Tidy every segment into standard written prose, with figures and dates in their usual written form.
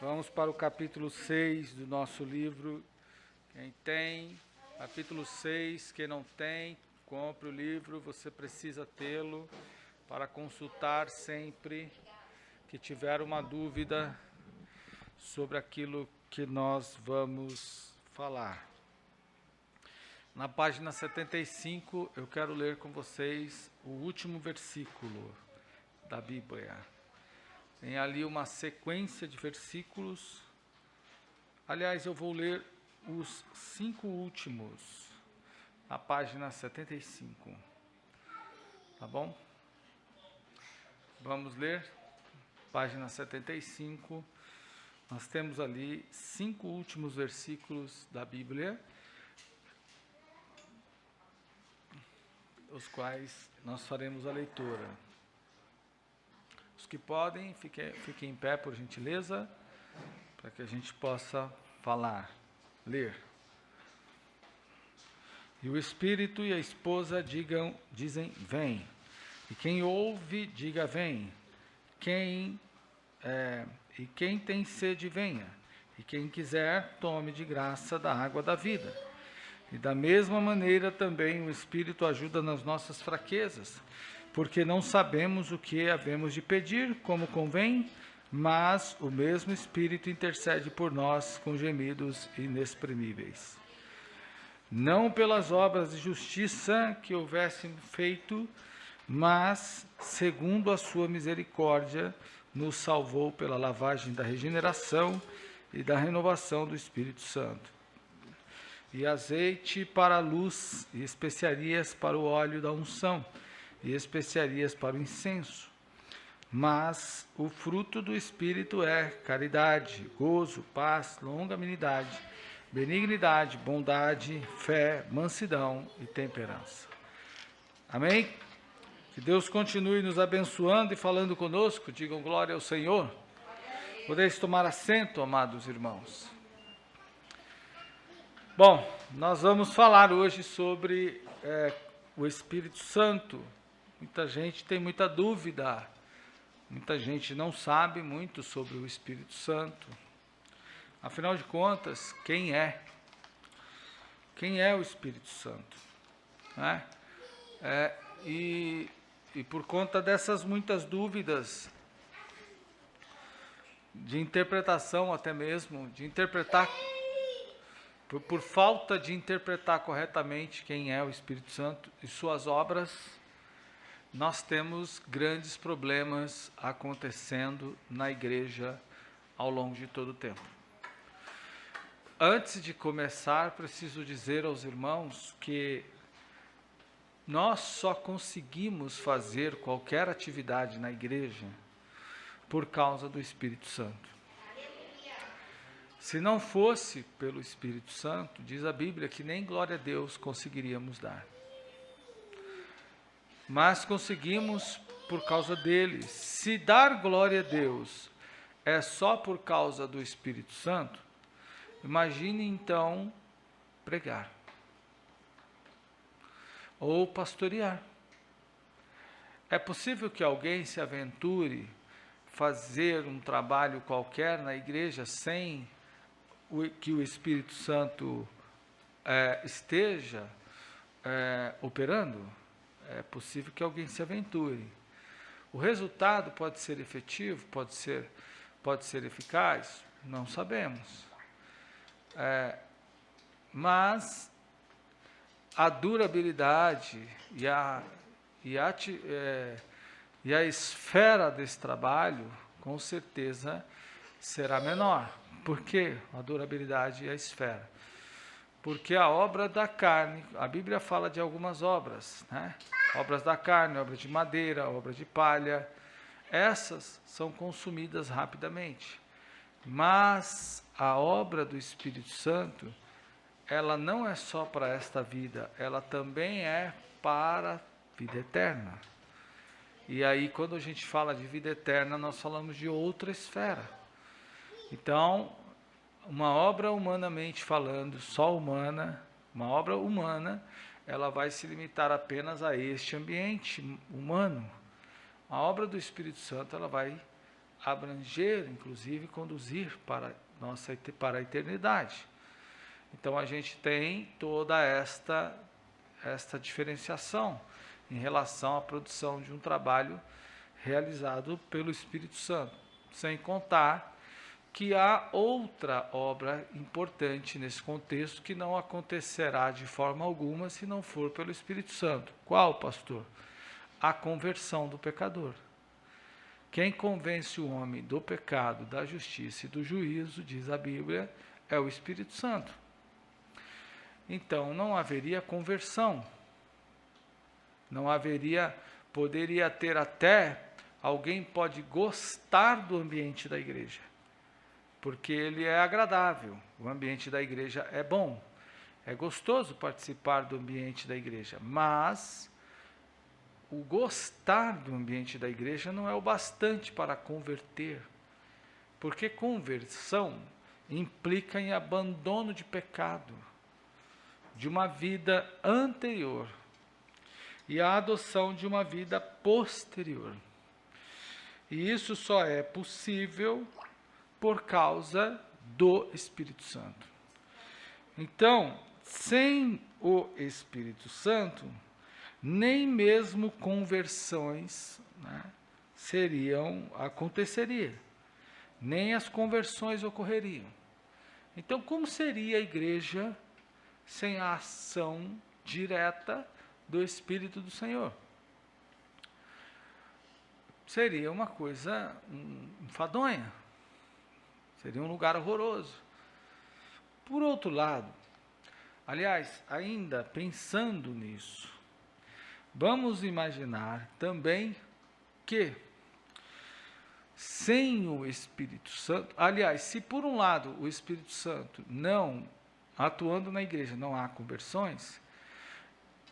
Vamos para o capítulo 6 do nosso livro. Quem tem, capítulo 6, quem não tem, compre o livro, você precisa tê-lo para consultar sempre que tiver uma dúvida sobre aquilo que nós vamos falar. Na página 75, eu quero ler com vocês o último versículo da Bíblia. Tem ali uma sequência de versículos. Aliás, eu vou ler os 5 últimos, na página 75. Tá bom? Vamos ler? Página 75. Nós temos ali 5 últimos versículos da Bíblia, os quais nós faremos a leitura. Os que podem, fiquem em pé, por gentileza, para que a gente possa falar, ler. E o Espírito e a esposa dizem, vem. E quem ouve, diga, vem. E quem tem sede, venha. E quem quiser, tome de graça da água da vida. E da mesma maneira também o Espírito ajuda nas nossas fraquezas, porque não sabemos o que havemos de pedir, como convém, mas o mesmo Espírito intercede por nós com gemidos inexprimíveis. Não pelas obras de justiça que houvessem feito, mas, segundo a sua misericórdia, nos salvou pela lavagem da regeneração e da renovação do Espírito Santo. E azeite para a luz, e especiarias para o óleo da unção, e especiarias para o incenso. Mas o fruto do Espírito é caridade, gozo, paz, longanimidade, benignidade, bondade, fé, mansidão e temperança. Amém? Que Deus continue nos abençoando e falando conosco. Digam glória ao Senhor. Podeis tomar assento, amados irmãos. Bom, nós vamos falar hoje sobre o Espírito Santo. Muita gente tem muita dúvida, muita gente não sabe muito sobre o Espírito Santo. Afinal de contas, quem é? Quem é o Espírito Santo? Né? E por conta dessas muitas dúvidas, de interpretação até mesmo, de interpretar, por falta de interpretar corretamente quem é o Espírito Santo e suas obras, nós temos grandes problemas acontecendo na igreja ao longo de todo o tempo. Antes de começar, preciso dizer aos irmãos que nós só conseguimos fazer qualquer atividade na igreja por causa do Espírito Santo. Se não fosse pelo Espírito Santo, diz a Bíblia que nem glória a Deus conseguiríamos dar. Mas conseguimos por causa dele. Se dar glória a Deus é só por causa do Espírito Santo, imagine então pregar ou pastorear. É possível que alguém se aventure fazer um trabalho qualquer na igreja sem que o Espírito Santo esteja operando? É possível que alguém se aventure. O resultado pode ser efetivo, pode ser eficaz, não sabemos. Mas a durabilidade e a esfera desse trabalho, com certeza, será menor. Por quê? A durabilidade e a esfera. Porque a obra da carne, a Bíblia fala de algumas obras, né? Obras da carne, obra de madeira, obra de palha, essas são consumidas rapidamente. Mas a obra do Espírito Santo, ela não é só para esta vida, ela também é para a vida eterna. E aí, quando a gente fala de vida eterna, nós falamos de outra esfera. Então, uma obra humanamente falando, só humana, uma obra humana, ela vai se limitar apenas a este ambiente humano. A obra do Espírito Santo, ela vai abranger, inclusive conduzir para a eternidade. Então a gente tem toda esta diferenciação em relação à produção de um trabalho realizado pelo Espírito Santo, sem contar que há outra obra importante nesse contexto que não acontecerá de forma alguma se não for pelo Espírito Santo. Qual, pastor? A conversão do pecador. Quem convence o homem do pecado, da justiça e do juízo, diz a Bíblia, é o Espírito Santo. Então não haveria conversão. Não haveria, poderia ter até, alguém pode gostar do ambiente da igreja, porque ele é agradável, o ambiente da igreja é bom, é gostoso participar do ambiente da igreja, mas o gostar do ambiente da igreja não é o bastante para converter, porque conversão implica em abandono de pecado, de uma vida anterior, e a adoção de uma vida posterior. E isso só é possível por causa do Espírito Santo. Então, sem o Espírito Santo, nem mesmo conversões, né, aconteceria, nem as conversões ocorreriam. Então, como seria a igreja sem a ação direta do Espírito do Senhor? Seria uma coisa enfadonha, seria um lugar horroroso. Por outro lado, aliás, ainda pensando nisso, vamos imaginar também que sem o Espírito Santo, aliás, se por um lado o Espírito Santo não atuando na igreja não há conversões,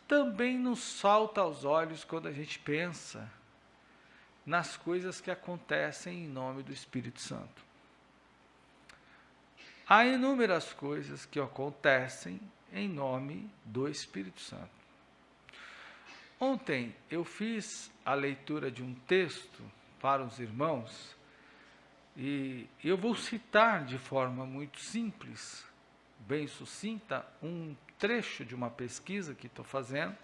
também nos salta aos olhos quando a gente pensa nas coisas que acontecem em nome do Espírito Santo. Há inúmeras coisas que acontecem em nome do Espírito Santo. Ontem eu fiz a leitura de um texto para os irmãos e eu vou citar de forma muito simples, bem sucinta, um trecho de uma pesquisa que estou fazendo,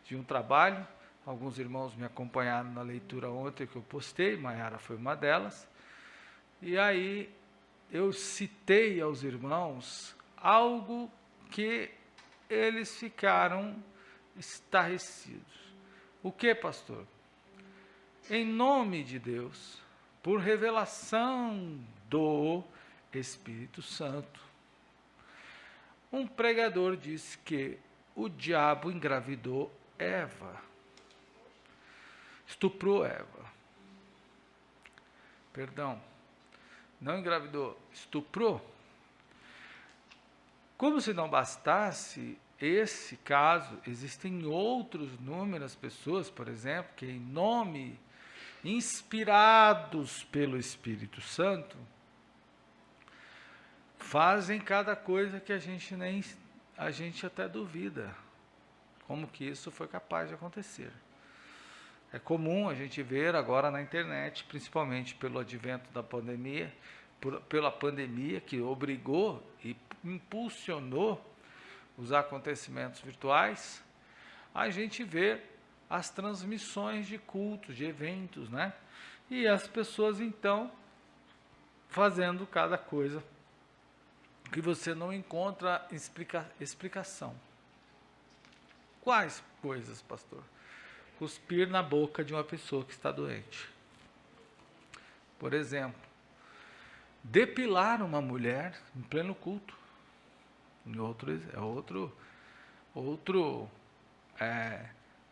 de um trabalho. Alguns irmãos me acompanharam na leitura ontem que eu postei, Maiara foi uma delas. E aí eu citei aos irmãos algo que eles ficaram estarrecidos. O que, pastor? Em nome de Deus, por revelação do Espírito Santo, um pregador disse que o diabo engravidou Eva, estuprou Eva. Perdão, não engravidou, estuprou. Como se não bastasse esse caso, existem outros inúmeras pessoas, por exemplo, que em nome, inspirados pelo Espírito Santo, fazem cada coisa que a gente até duvida como que isso foi capaz de acontecer. É comum a gente ver agora na internet, principalmente pelo advento da pandemia, pela pandemia que obrigou e impulsionou os acontecimentos virtuais, a gente vê as transmissões de cultos, de eventos, né? E as pessoas então fazendo cada coisa que você não encontra explicação. Quais coisas, pastor? Cuspir na boca de uma pessoa que está doente. Por exemplo, depilar uma mulher em pleno culto.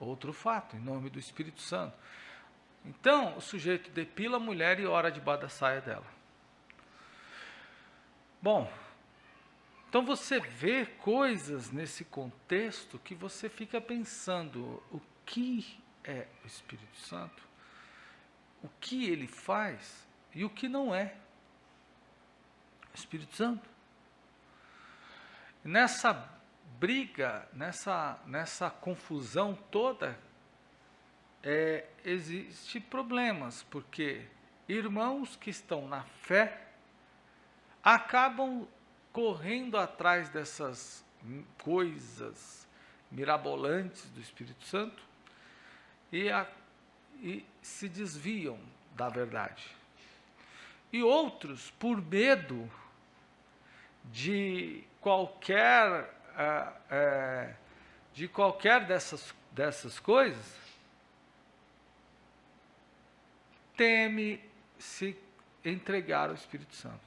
Outro fato, em nome do Espírito Santo. Então, o sujeito depila a mulher e ora debaixo da saia dela. Bom, então você vê coisas nesse contexto que você fica pensando, o que é o Espírito Santo? O que ele faz e o que não é o Espírito Santo? Nessa briga, nessa confusão toda, existe problemas, porque irmãos que estão na fé acabam correndo atrás dessas coisas mirabolantes do Espírito Santo e se desviam da verdade. E outros, por medo de qualquer dessas coisas, teme se entregar ao Espírito Santo.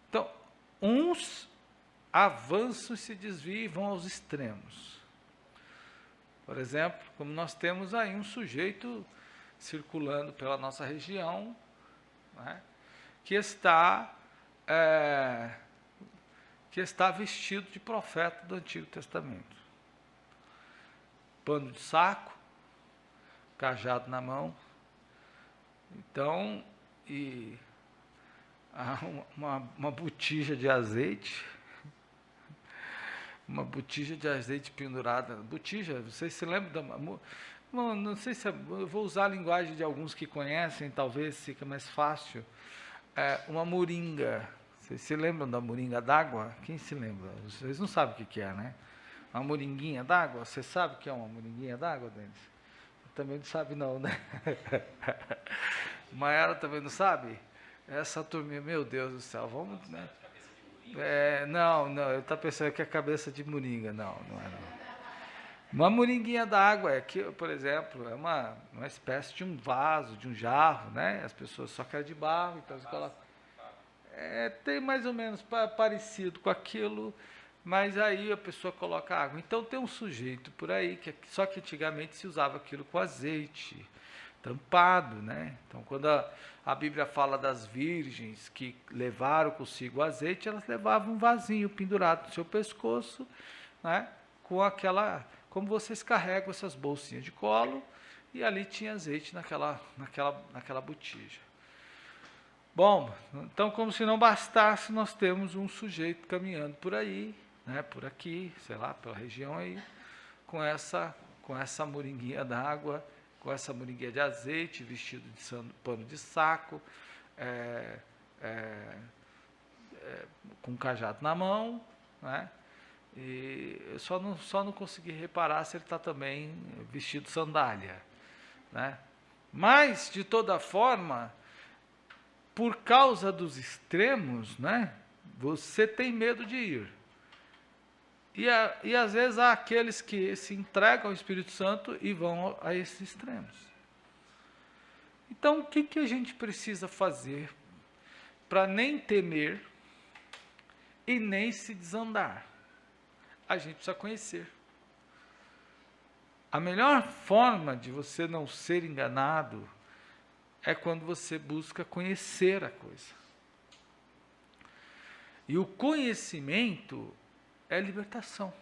Então, uns avançam e se desviam e vão aos extremos. Por exemplo, como nós temos aí um sujeito circulando pela nossa região, né, que está vestido de profeta do Antigo Testamento. Pano de saco, cajado na mão. Então, e uma botija de azeite, pendurada. Botija, vocês se lembram não sei se eu vou usar a linguagem de alguns que conhecem, talvez fica mais fácil. Uma moringa. Vocês se lembram da moringa d'água? Quem se lembra? Vocês não sabem o que é, né? Uma moringuinha d'água? Você sabe o que é uma moringuinha d'água, Denis? Também não sabe não, né? Maiara também não sabe? Essa turminha, meu Deus do céu, vamos, né? Não, eu estou pensando que é cabeça de moringa. Não é não. Uma moringuinha d'água é que, por exemplo, é uma espécie de um vaso, de um jarro, né? As pessoas só querem de barro, então eles colocam. Tem mais ou menos parecido com aquilo, mas aí a pessoa coloca água. Então tem um sujeito por aí, só que antigamente se usava aquilo com azeite, tampado, né? Então quando a Bíblia fala das virgens que levaram consigo o azeite, elas levavam um vasinho pendurado no seu pescoço, né? Com aquela, como vocês carregam essas bolsinhas de colo, e ali tinha azeite naquela botija. Bom, então como se não bastasse, nós temos um sujeito caminhando por aí, né, por aqui, sei lá, pela região aí, com essa moringuinha d'água, com essa moringuinha de azeite, vestido de pano de saco, com um cajado na mão, né? E eu só não consegui reparar se ele está também vestido de sandália, né? Mas, de toda forma, por causa dos extremos, né, você tem medo de ir. E às vezes há aqueles que se entregam ao Espírito Santo e vão a esses extremos. Então, o que a gente precisa fazer para nem temer e nem se desandar? A gente precisa conhecer. A melhor forma de você não ser enganado é quando você busca conhecer a coisa. E o conhecimento é libertação.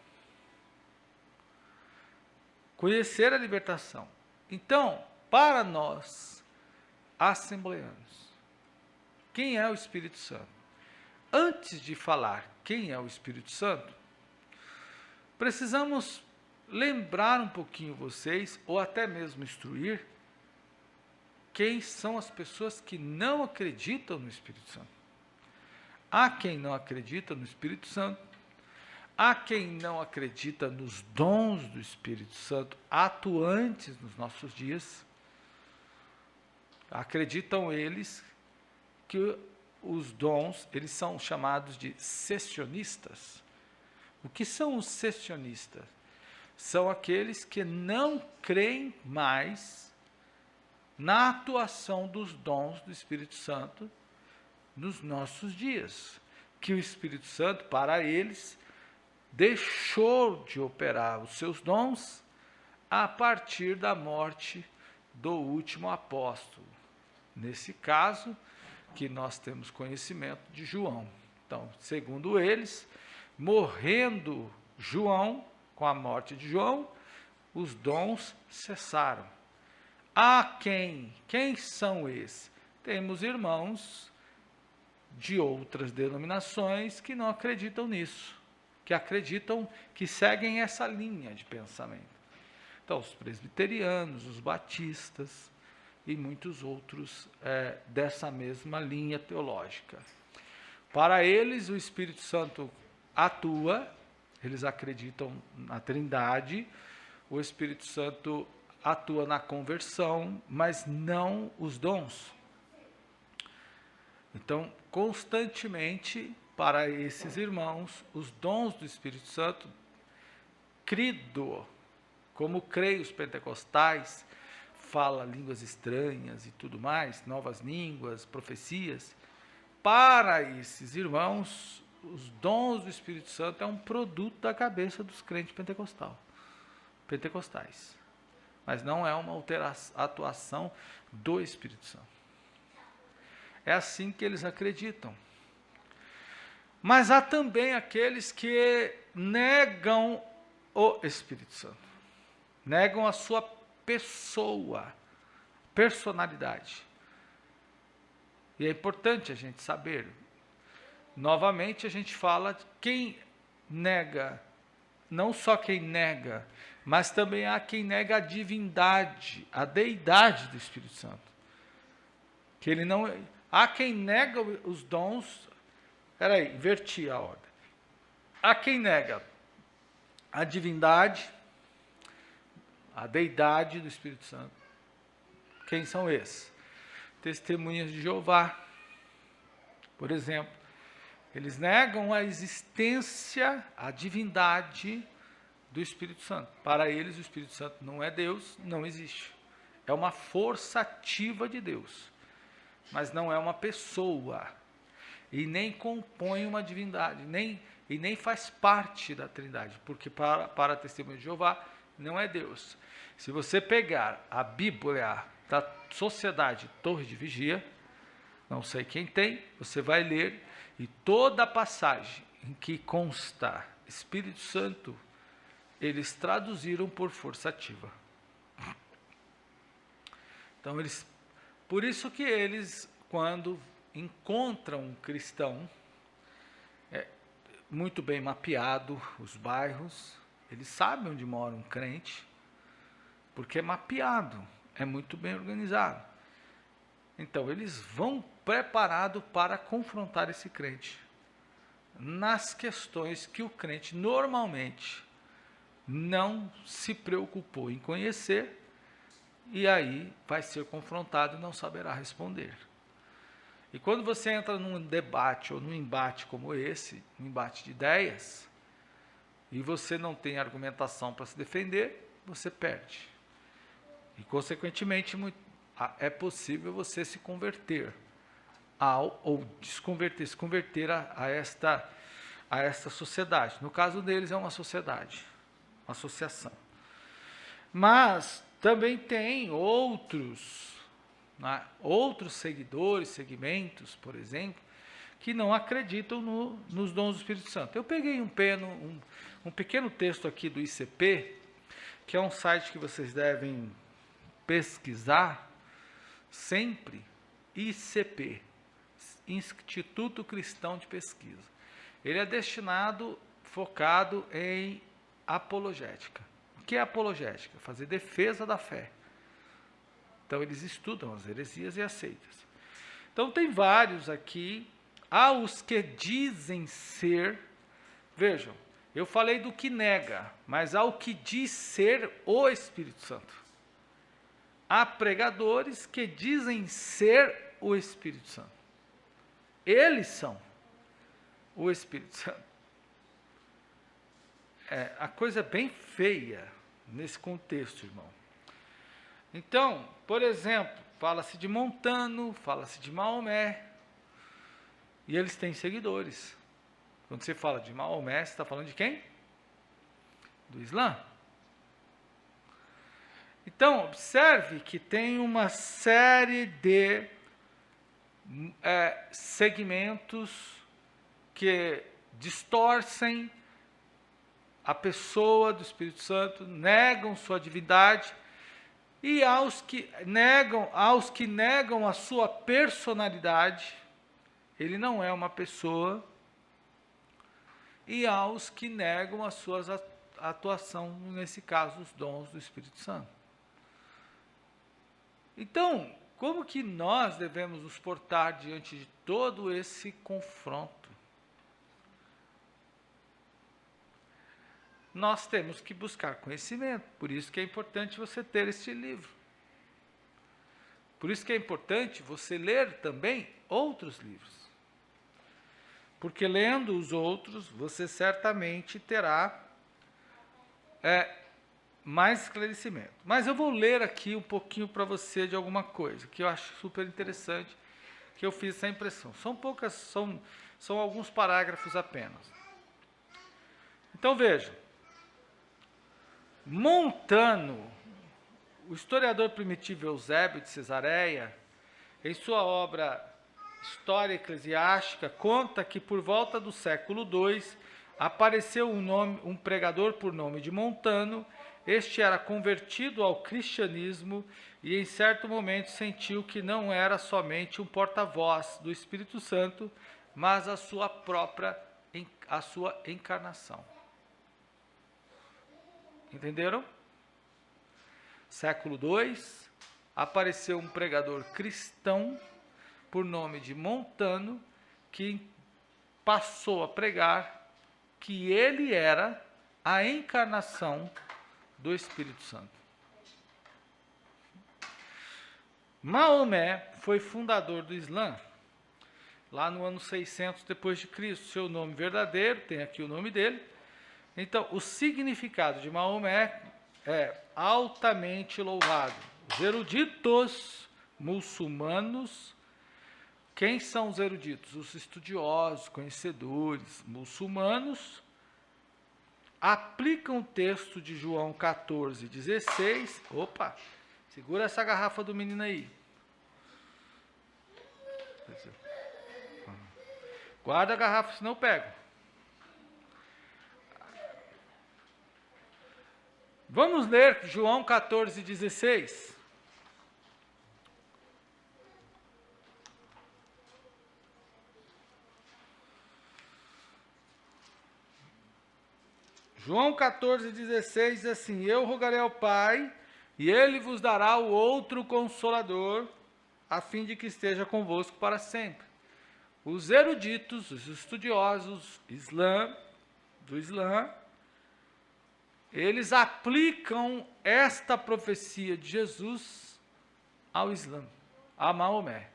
Conhecer a libertação. Então, para nós, assembleanos, quem é o Espírito Santo? Antes de falar quem é o Espírito Santo, precisamos lembrar um pouquinho vocês, ou até mesmo instruir, quem são as pessoas que não acreditam no Espírito Santo. Há quem não acredita no Espírito Santo, há quem não acredita nos dons do Espírito Santo atuantes nos nossos dias. Acreditam eles que os dons, eles são chamados de cessacionistas. O que são os cessacionistas? São aqueles que não creem mais na atuação dos dons do Espírito Santo nos nossos dias. Que o Espírito Santo, para eles, deixou de operar os seus dons a partir da morte do último apóstolo. Nesse caso, que nós temos conhecimento de João. Então, segundo eles, morrendo João, com a morte de João, os dons cessaram. Há quem são esses? Temos irmãos de outras denominações que não acreditam nisso, que acreditam, que seguem essa linha de pensamento. Então, os presbiterianos, os batistas, e muitos outros dessa mesma linha teológica. Para eles, o Espírito Santo atua, eles acreditam na Trindade, o Espírito Santo atua na conversão, mas não os dons. Então, constantemente, para esses irmãos, os dons do Espírito Santo, crido, como creem os pentecostais, fala línguas estranhas e tudo mais, novas línguas, profecias. Para esses irmãos, os dons do Espírito Santo é um produto da cabeça dos crentes pentecostais. Mas não é uma atuação do Espírito Santo. É assim que eles acreditam. Mas há também aqueles que negam o Espírito Santo. Negam a sua pessoa, personalidade. E é importante a gente saber. Novamente a gente fala de quem nega, não só quem nega, mas também há quem nega a divindade, a deidade do Espírito Santo. Que ele não, há quem nega os dons. Peraí, inverti a ordem. Há quem nega a divindade, a deidade do Espírito Santo. Quem são esses? Testemunhas de Jeová, por exemplo. Eles negam a existência, a divindade do Espírito Santo. Para eles, o Espírito Santo não é Deus, não existe. É uma força ativa de Deus, mas não é uma pessoa. E nem compõe uma divindade, e nem faz parte da Trindade, porque para a Testemunha de Jeová não é Deus. Se você pegar a Bíblia da Sociedade Torre de Vigia, não sei quem tem, você vai ler, e toda a passagem em que consta Espírito Santo, eles traduziram por força ativa. Então, por isso que eles, quando encontram um cristão, muito bem mapeado os bairros, eles sabem onde mora um crente, porque é mapeado, é muito bem organizado. Então, eles vão preparados para confrontar esse crente nas questões que o crente normalmente não se preocupou em conhecer, e aí vai ser confrontado e não saberá responder. E quando você entra num debate ou num embate como esse, um embate de ideias, e você não tem argumentação para se defender, você perde. E, consequentemente, é possível você se converter ou se converter a esta sociedade. No caso deles, é uma sociedade, uma associação. Mas também tem outros seguidores, segmentos, por exemplo, que não acreditam nos dons do Espírito Santo. Eu peguei um pequeno texto aqui do ICP, que é um site que vocês devem pesquisar sempre, ICP, Instituto Cristão de Pesquisa. Ele é focado em apologética. O que é apologética? Fazer defesa da fé. Então, eles estudam as heresias e as seitas. Então, tem vários aqui. Há os que dizem ser. Vejam, eu falei do que nega, mas há o que diz ser o Espírito Santo. Há pregadores que dizem ser o Espírito Santo. Eles são o Espírito Santo. A coisa é bem feia nesse contexto, irmão. Então, por exemplo, fala-se de Montano, fala-se de Maomé, e eles têm seguidores. Quando você fala de Maomé, você está falando de quem? Do Islã. Então, observe que tem uma série de segmentos que distorcem a pessoa do Espírito Santo, negam sua divindade, e aos que negam a sua personalidade, ele não é uma pessoa, e aos que negam a sua atuação, nesse caso, os dons do Espírito Santo. Então, como que nós devemos nos portar diante de todo esse confronto? Nós temos que buscar conhecimento, por isso que é importante você ter este livro. Por isso que é importante você ler também outros livros. Porque lendo os outros, você certamente terá mais esclarecimento. Mas eu vou ler aqui um pouquinho para você de alguma coisa, que eu acho super interessante, que eu fiz essa impressão. São alguns parágrafos apenas. Então veja, Montano, o historiador primitivo Eusébio de Cesareia, em sua obra História Eclesiástica, conta que por volta do século II apareceu um pregador por nome de Montano. Este era convertido ao cristianismo e em certo momento sentiu que não era somente um porta-voz do Espírito Santo, mas a sua encarnação. Entenderam? Século II, apareceu um pregador cristão por nome de Montano, que passou a pregar que ele era a encarnação do Espírito Santo. Maomé foi fundador do Islã, lá no ano 600 depois de Cristo. Seu nome verdadeiro, tem aqui o nome dele. Então, o significado de Maomé é altamente louvado. Os eruditos muçulmanos, quem são os eruditos? Os estudiosos, conhecedores muçulmanos, aplicam o texto de João 14,16. Opa, segura essa garrafa do menino aí. Guarda a garrafa, senão eu pego. Vamos ler João 14,16. João 14,16 diz assim: eu rogarei ao Pai, e Ele vos dará o outro Consolador, a fim de que esteja convosco para sempre. Os eruditos, os estudiosos do Islã, eles aplicam esta profecia de Jesus ao Islã, a Maomé.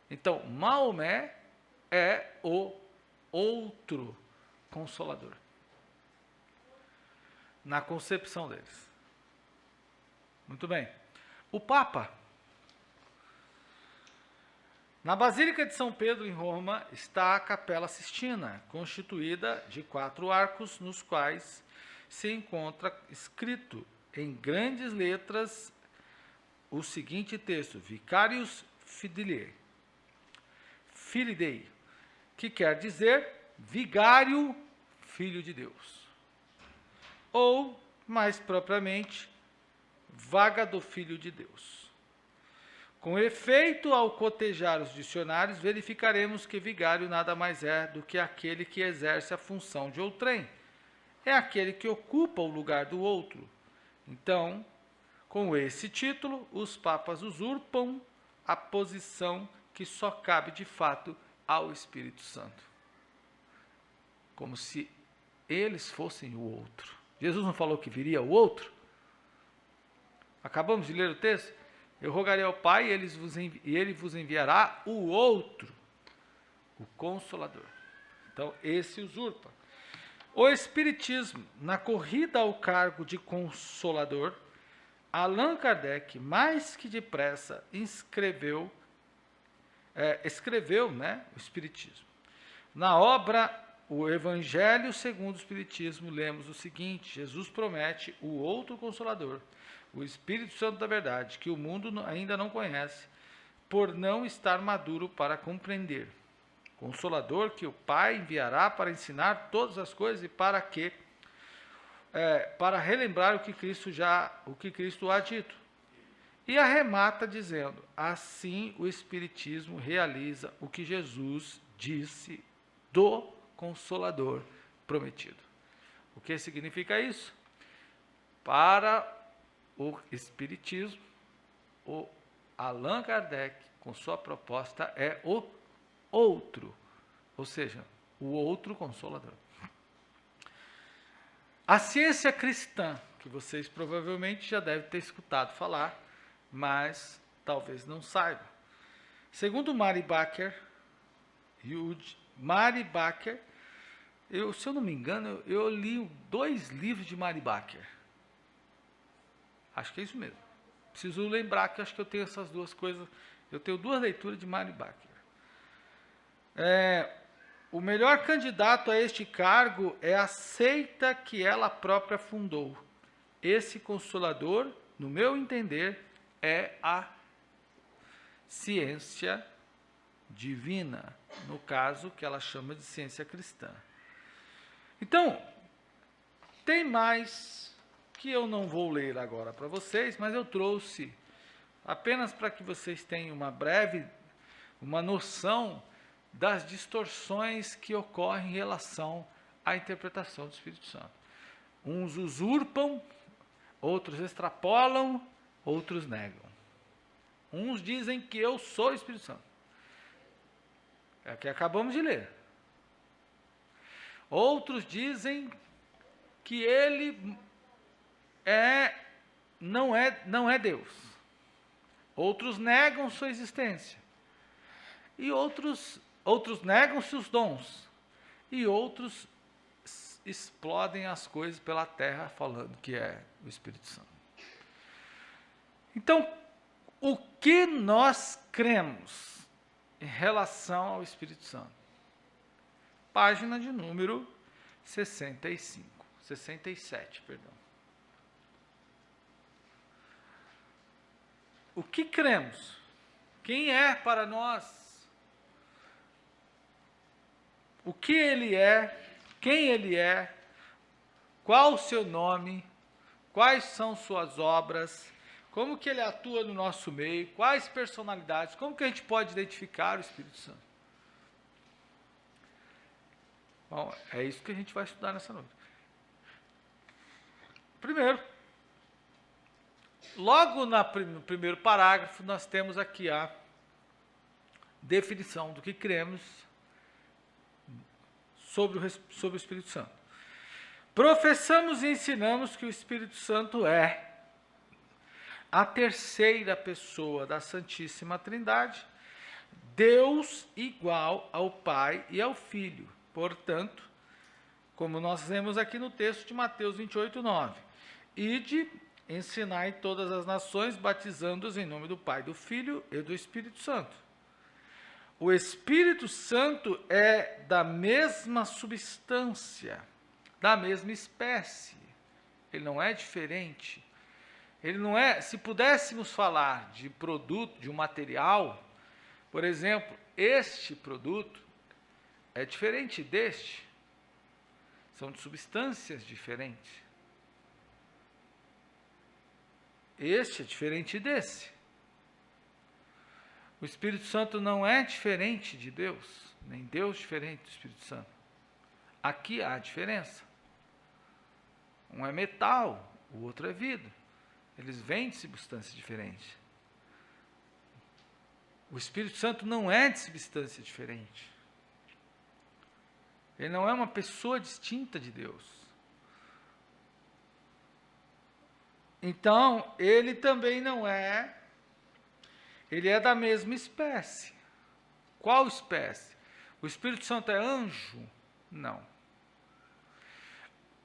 Então, Maomé é o outro Consolador, na concepção deles. Muito bem. O Papa. Na Basílica de São Pedro, em Roma, está a Capela Sistina, constituída de 4 arcos, nos quais se encontra escrito em grandes letras o seguinte texto: Vicarius Filii, que quer dizer vigário, filho de Deus. Ou, mais propriamente, vaga do Filho de Deus. Com efeito, ao cotejar os dicionários, verificaremos que vigário nada mais é do que aquele que exerce a função de outrem. É aquele que ocupa o lugar do outro. Então, com esse título, os papas usurpam a posição que só cabe de fato ao Espírito Santo. Como se eles fossem o outro. Jesus não falou que viria o outro? Acabamos de ler o texto? Eu rogarei ao Pai e Ele vos enviará o outro, o Consolador. Então, esse usurpa. O Espiritismo, na corrida ao cargo de Consolador, Allan Kardec, mais que depressa, escreveu o Espiritismo. Na obra O Evangelho segundo o Espiritismo, lemos o seguinte: Jesus promete o outro Consolador, o Espírito Santo da Verdade, que o mundo ainda não conhece, por não estar maduro para compreender. Consolador que o Pai enviará para ensinar todas as coisas e para relembrar o que Cristo há dito. E arremata dizendo: assim o Espiritismo realiza o que Jesus disse do Consolador prometido. O que significa isso? Para o Espiritismo, Allan Kardec, com sua proposta, é o outro, ou seja, o outro consolador. A ciência cristã, que vocês provavelmente já devem ter escutado falar, mas talvez não saibam. Segundo Mary Baker, se eu não me engano, eu li 2 livros de Mary Baker. Acho que é isso mesmo. Preciso lembrar que acho que eu tenho essas 2 coisas. Eu tenho 2 leituras de Mary Baker. O melhor candidato a este cargo é a seita que ela própria fundou. Esse consolador, no meu entender, é a ciência divina, no caso que ela chama de ciência cristã. Então, tem mais que eu não vou ler agora para vocês, mas eu trouxe apenas para que vocês tenham uma noção das distorções que ocorrem em relação à interpretação do Espírito Santo. Uns usurpam, outros extrapolam, outros negam. Uns dizem que eu sou o Espírito Santo. É o que acabamos de ler. Outros dizem que ele não é Deus. Outros negam sua existência. E outros negam seus dons. E outros explodem as coisas pela terra falando que é o Espírito Santo. Então, o que nós cremos em relação ao Espírito Santo? Página de número 67, perdão. O que cremos? Quem é para nós? O que ele é? Quem ele é? Qual o seu nome? Quais são suas obras? Como que ele atua no nosso meio? Quais personalidades? Como que a gente pode identificar o Espírito Santo? Bom, é isso que a gente vai estudar nessa noite. Primeiro, logo no primeiro parágrafo, nós temos aqui a definição do que cremos sobre o Espírito Santo. Professamos e ensinamos que o Espírito Santo é a terceira pessoa da Santíssima Trindade, Deus igual ao Pai e ao Filho. Portanto, como nós vemos aqui no texto de Mateus 28, 9, ide, ensinai todas as nações, batizando-os em nome do Pai, do Filho e do Espírito Santo. O Espírito Santo é da mesma substância, da mesma espécie. Ele não é diferente. Ele não é, se pudéssemos falar de produto, de um material, por exemplo, este produto é diferente deste. São de substâncias diferentes. Este é diferente desse. O Espírito Santo não é diferente de Deus, nem Deus diferente do Espírito Santo. Aqui há diferença. Um é metal, o outro é vidro. Eles vêm de substância diferente. O Espírito Santo não é de substância diferente. Ele não é uma pessoa distinta de Deus. Então, ele também não é. Ele é da mesma espécie. Qual espécie? O Espírito Santo é anjo? Não.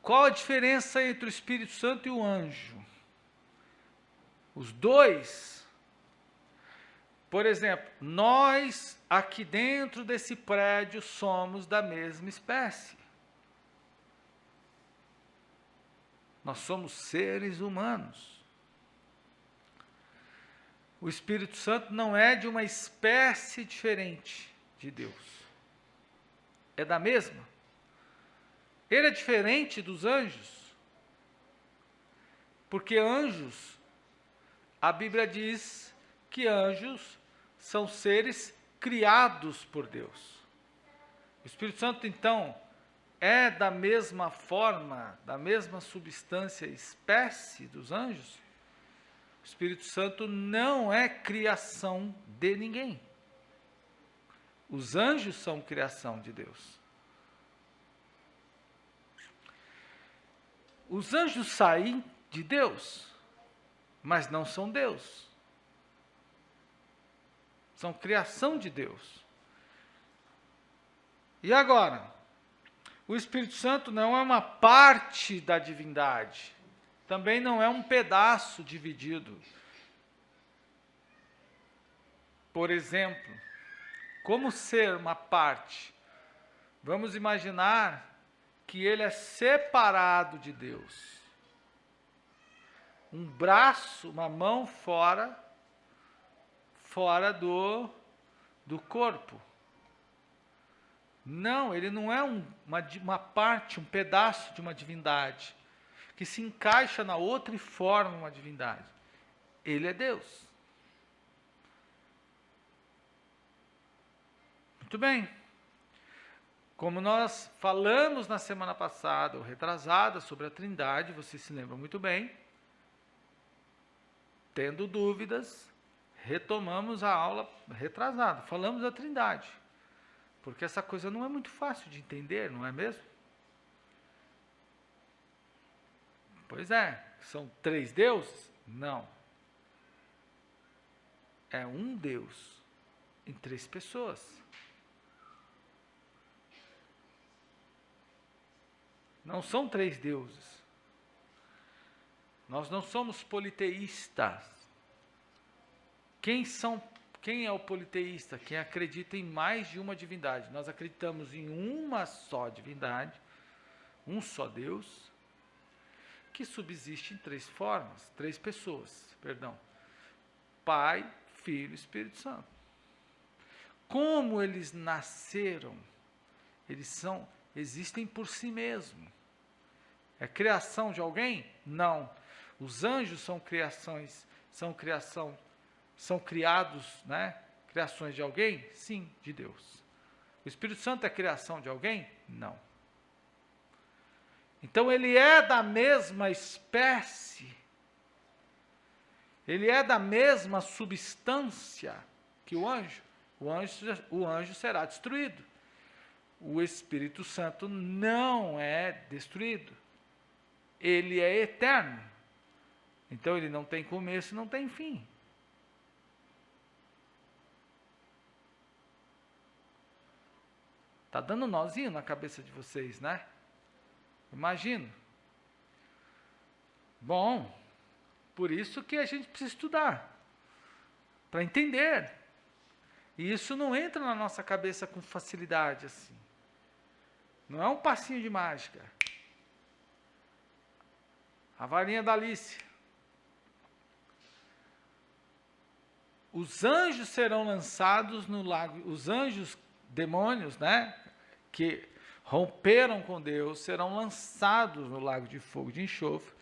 Qual a diferença entre o Espírito Santo e o anjo? Os dois, por exemplo, nós aqui dentro desse prédio somos da mesma espécie. Nós somos seres humanos. O Espírito Santo não é de uma espécie diferente de Deus. É da mesma. Ele é diferente dos anjos. Porque anjos, a Bíblia diz que anjos são seres criados por Deus. O Espírito Santo, então, é da mesma forma, da mesma substância, espécie dos anjos? O Espírito Santo não é criação de ninguém. Os anjos são criação de Deus. Os anjos saem de Deus, mas não são Deus. São criação de Deus. E agora, o Espírito Santo não é uma parte da divindade, também não é um pedaço dividido. Por exemplo, como ser uma parte? Vamos imaginar que ele é separado de Deus. Um braço, uma mão fora do corpo. Não, ele não é uma parte, um pedaço de uma divindade, que se encaixa na outra e forma uma divindade. Ele é Deus. Muito bem. Como nós falamos na semana passada, ou retrasada, sobre a Trindade, vocês se lembram muito bem. Tendo dúvidas, retomamos a aula retrasada. Falamos da Trindade. Porque essa coisa não é muito fácil de entender, não é mesmo? Pois é, são 3 deuses? Não. É um Deus em 3 pessoas. Não são 3 deuses. Nós não somos politeístas. Quem é o politeísta? Quem acredita em mais de uma divindade. Nós acreditamos em uma só divindade, um só Deus, que subsiste em 3 formas, 3 pessoas, perdão. Pai, Filho e Espírito Santo. Como eles nasceram? Existem por si mesmos. É criação de alguém? Não. Os anjos são criados, né? Criações de alguém? Sim, de Deus. O Espírito Santo é criação de alguém? Não. Então ele é da mesma espécie, ele é da mesma substância que o anjo. O anjo será destruído. O Espírito Santo não é destruído. Ele é eterno. Então ele não tem começo e não tem fim. Está dando nozinho na cabeça de vocês, né? Imagino. Bom, por isso que a gente precisa estudar, para entender. E isso não entra na nossa cabeça com facilidade assim. Não é um passinho de mágica. A varinha da Alice. Os anjos serão lançados no lago. Os anjos, demônios, né? Que romperam com Deus, serão lançados no lago de fogo de enxofre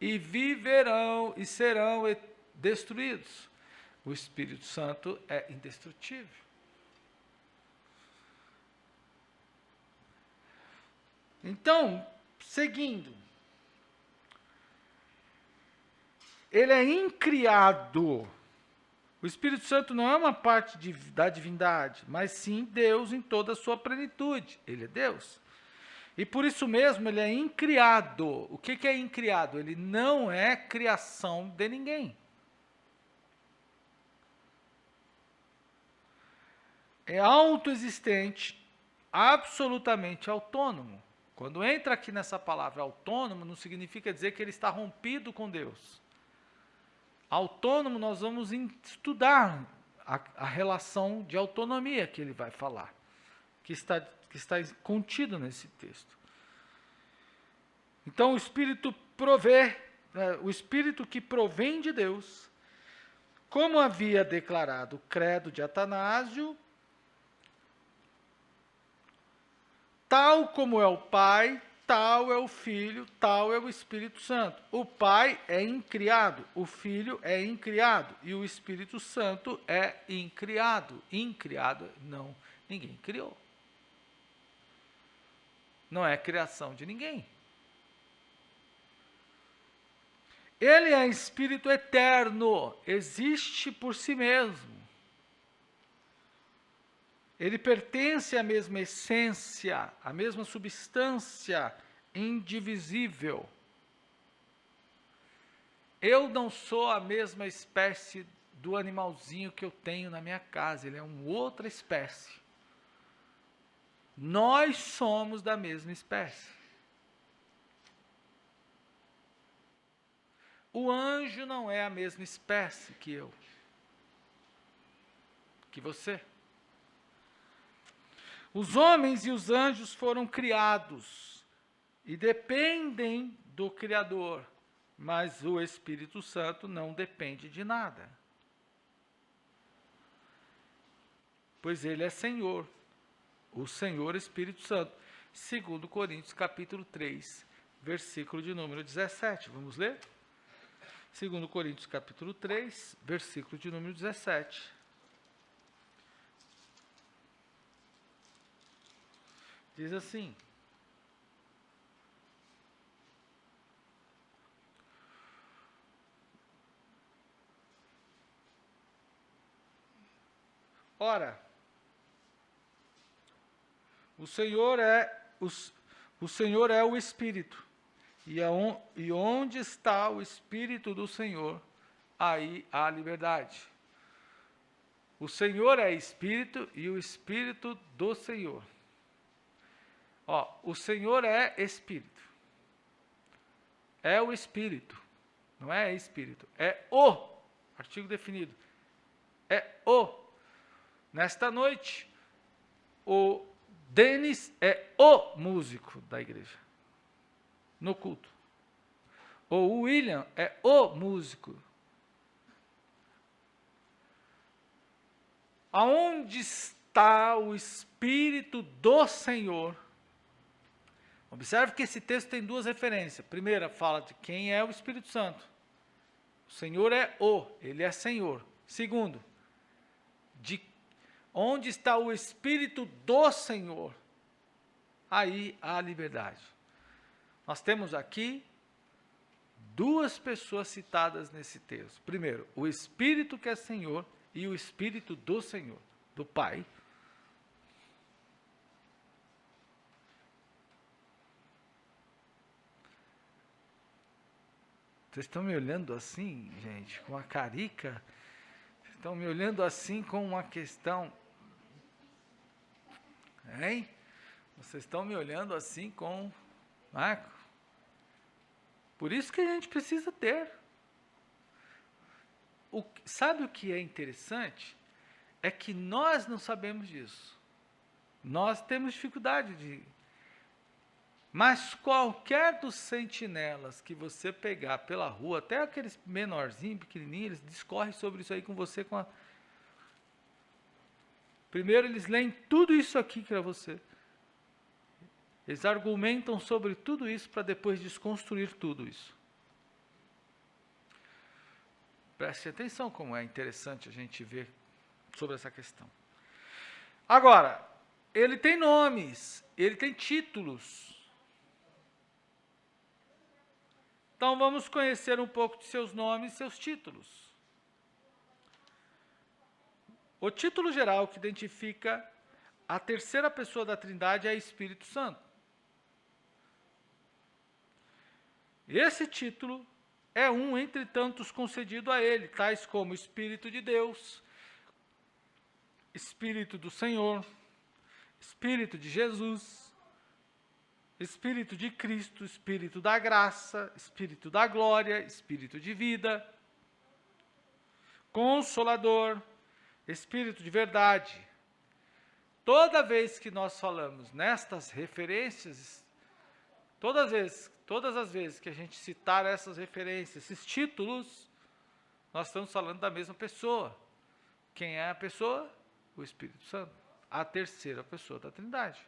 e viverão e serão destruídos. O Espírito Santo é indestrutível. Então, seguindo, ele é incriado. O Espírito Santo não é uma parte da divindade, mas sim Deus em toda a sua plenitude. Ele é Deus. E por isso mesmo ele é incriado. O que é incriado? Ele não é criação de ninguém. É autoexistente, absolutamente autônomo. Quando entra aqui nessa palavra autônomo, não significa dizer que ele está rompido com Deus. Autônomo, nós vamos estudar a relação de autonomia que ele vai falar, que está contido nesse texto. Então, o Espírito o Espírito que provém de Deus, como havia declarado o credo de Atanásio, tal como é o Pai, tal é o Filho, tal é o Espírito Santo. O Pai é incriado, o Filho é incriado e o Espírito Santo é incriado. Incriado, não, ninguém criou. Não é criação de ninguém. Ele é espírito eterno, existe por si mesmo. Ele pertence à mesma essência, à mesma substância indivisível. Eu não sou a mesma espécie do animalzinho que eu tenho na minha casa, ele é uma outra espécie. Nós somos da mesma espécie. O anjo não é a mesma espécie que eu, que você. Os homens e os anjos foram criados e dependem do Criador, mas o Espírito Santo não depende de nada, pois ele é Senhor, o Senhor Espírito Santo, segundo Coríntios capítulo 3, versículo de número 17. Vamos ler? Segundo Coríntios capítulo 3, versículo de número 17. Diz assim: ora, o Senhor é o Espírito, e onde está o Espírito do Senhor, aí há liberdade. O Senhor é Espírito e o Espírito do Senhor. O Senhor é Espírito. É o Espírito. Não é Espírito. É o. Artigo definido. É o. Nesta noite, o Denis é o músico da igreja. No culto. O William é o músico. Aonde está o Espírito do Senhor? Observe que esse texto tem duas referências. Primeira, fala de quem é o Espírito Santo. O Senhor é ele é Senhor. Segundo, de onde está o Espírito do Senhor? Aí há liberdade. Nós temos aqui duas pessoas citadas nesse texto. Primeiro, o Espírito que é Senhor e o Espírito do Senhor, do Pai. Vocês estão me olhando assim, gente, com a carica? Estão me olhando assim com uma questão... Hein? Vocês estão me olhando assim com... Marco? Por isso que a gente precisa ter. Sabe o que é interessante? É que nós não sabemos disso. Nós temos dificuldade de... Mas qualquer dos sentinelas que você pegar pela rua, até aqueles menorzinhos, pequenininhos, eles discorrem sobre isso aí com você. Primeiro eles leem tudo isso aqui para você. Eles argumentam sobre tudo isso para depois desconstruir tudo isso. Preste atenção como é interessante a gente ver sobre essa questão. Agora, ele tem nomes, ele tem títulos. Então vamos conhecer um pouco de seus nomes e seus títulos. O título geral que identifica a terceira pessoa da Trindade é Espírito Santo. Esse título é um entre tantos concedido a ele, tais como Espírito de Deus, Espírito do Senhor, Espírito de Jesus, Espírito de Cristo, Espírito da graça, Espírito da glória, Espírito de vida, Consolador, Espírito de verdade. Toda vez que nós falamos nestas referências, todas as vezes que a gente citar essas referências, esses títulos, nós estamos falando da mesma pessoa. Quem é a pessoa? O Espírito Santo, a terceira pessoa da Trindade.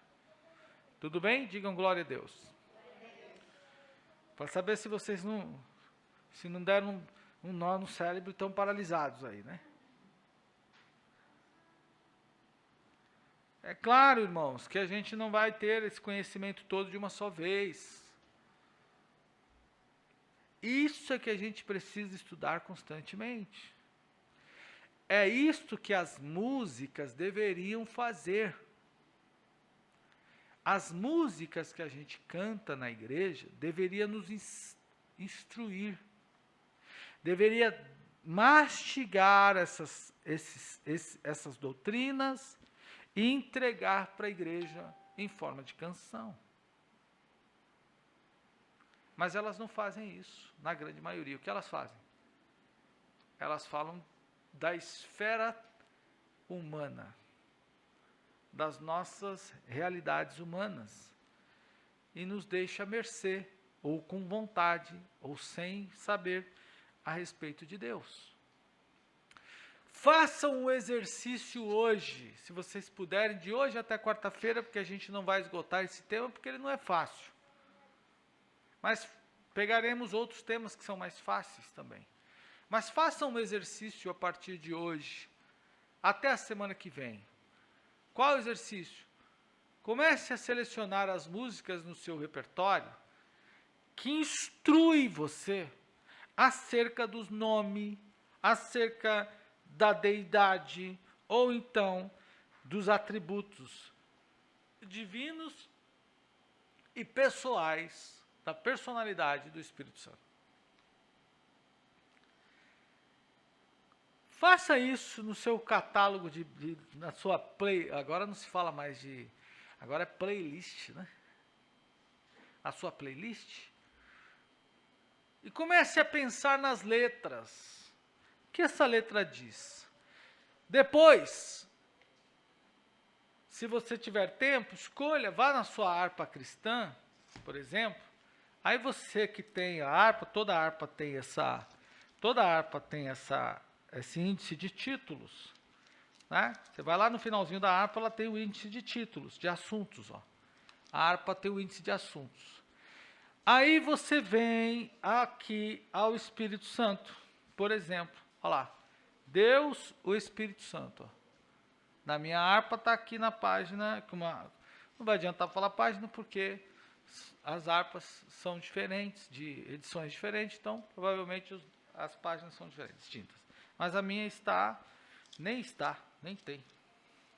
Tudo bem? Digam glória a Deus. Para saber se vocês não deram um nó no cérebro e estão paralisados aí, né? É claro, irmãos, que a gente não vai ter esse conhecimento todo de uma só vez. Isso é que a gente precisa estudar constantemente. É isto que as músicas deveriam fazer. As músicas que a gente canta na igreja deveria nos instruir, deveria mastigar essas doutrinas e entregar para a igreja em forma de canção. Mas elas não fazem isso, na grande maioria. O que elas fazem? Elas falam da esfera humana, das nossas realidades humanas, e nos deixa à mercê, ou com vontade, ou sem saber a respeito de Deus. Façam o exercício hoje, se vocês puderem, de hoje até quarta-feira, porque a gente não vai esgotar esse tema, porque ele não é fácil. Mas pegaremos outros temas que são mais fáceis também. Mas façam um exercício a partir de hoje, até a semana que vem. Qual exercício? Comece a selecionar as músicas no seu repertório que instrui você acerca dos nomes, acerca da deidade, ou então dos atributos divinos e pessoais da personalidade do Espírito Santo. Faça isso no seu catálogo, na sua play. Agora não se fala mais de. Agora é playlist, né? A sua playlist. E comece a pensar nas letras. O que essa letra diz? Depois, se você tiver tempo, escolha, vá na sua harpa cristã, por exemplo. Aí você que tem a harpa, toda harpa tem esse índice de títulos, né? Você vai lá no finalzinho da harpa, ela tem o índice de títulos, de assuntos, ó. A harpa tem o índice de assuntos. Aí você vem aqui ao Espírito Santo, por exemplo, olha lá, Deus, o Espírito Santo, ó. Na minha harpa está aqui na página, não vai adiantar falar página porque as harpas são diferentes, de edições diferentes, então provavelmente as páginas são diferentes, distintas. Mas a minha nem tem.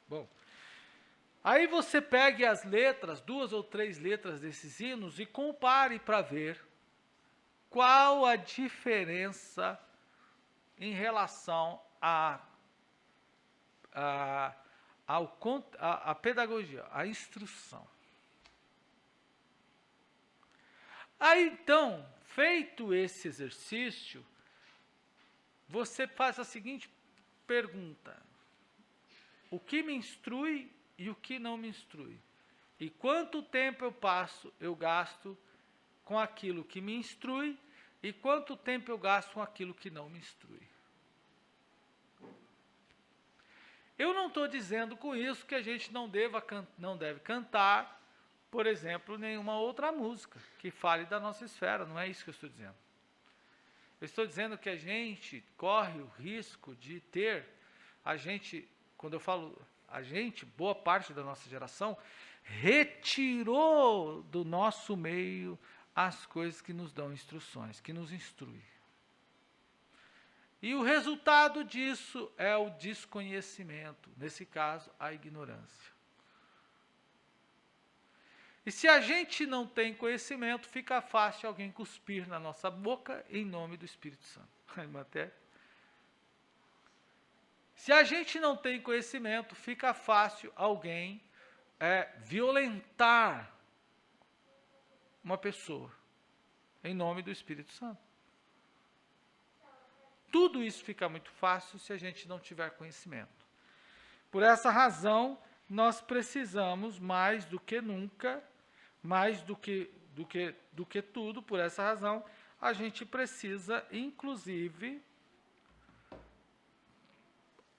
Bom, aí você pegue as letras, 2 ou 3 letras desses hinos e compare para ver qual a diferença em relação à pedagogia, à instrução. Aí então, feito esse exercício, você faz a seguinte pergunta: o que me instrui e o que não me instrui? E quanto tempo eu gasto com aquilo que me instrui e quanto tempo eu gasto com aquilo que não me instrui? Eu não estou dizendo com isso que a gente não deve cantar, por exemplo, nenhuma outra música que fale da nossa esfera, não é isso que eu estou dizendo. Eu estou dizendo que a gente corre o risco de ter, quando eu falo a gente, boa parte da nossa geração, retirou do nosso meio as coisas que nos dão instruções, que nos instruem. E o resultado disso é o desconhecimento, nesse caso, a ignorância. E se a gente não tem conhecimento, fica fácil alguém cuspir na nossa boca em nome do Espírito Santo. Se a gente não tem conhecimento, fica fácil alguém violentar uma pessoa em nome do Espírito Santo. Tudo isso fica muito fácil se a gente não tiver conhecimento. Por essa razão, nós precisamos mais do que nunca, mais do que tudo, por essa razão, a gente precisa, inclusive,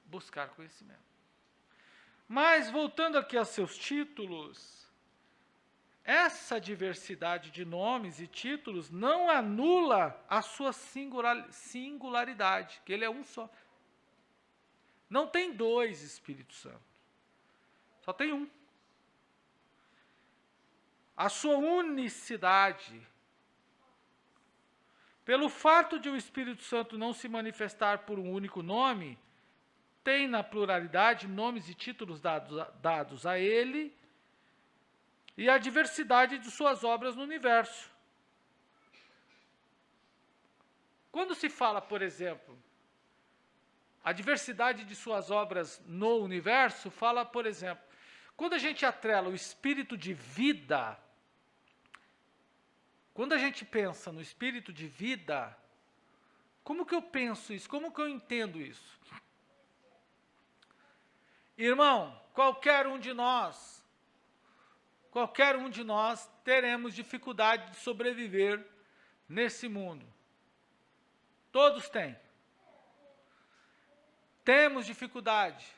buscar conhecimento. Mas, voltando aqui aos seus títulos, essa diversidade de nomes e títulos não anula a sua singularidade, que ele é um só. Não tem 2 Espíritos Santos, só tem um. A sua unicidade Pelo fato de o Espírito Santo não se manifestar por um único nome, tem na pluralidade nomes e títulos dados a ele e a diversidade de suas obras no universo. Quando se fala, por exemplo, a diversidade de suas obras no universo, fala, por exemplo, quando a gente atrela o espírito de vida, quando a gente pensa no espírito de vida, como que eu penso isso? Como que eu entendo isso? Irmão, qualquer um de nós teremos dificuldade de sobreviver nesse mundo. Todos têm. Temos dificuldade.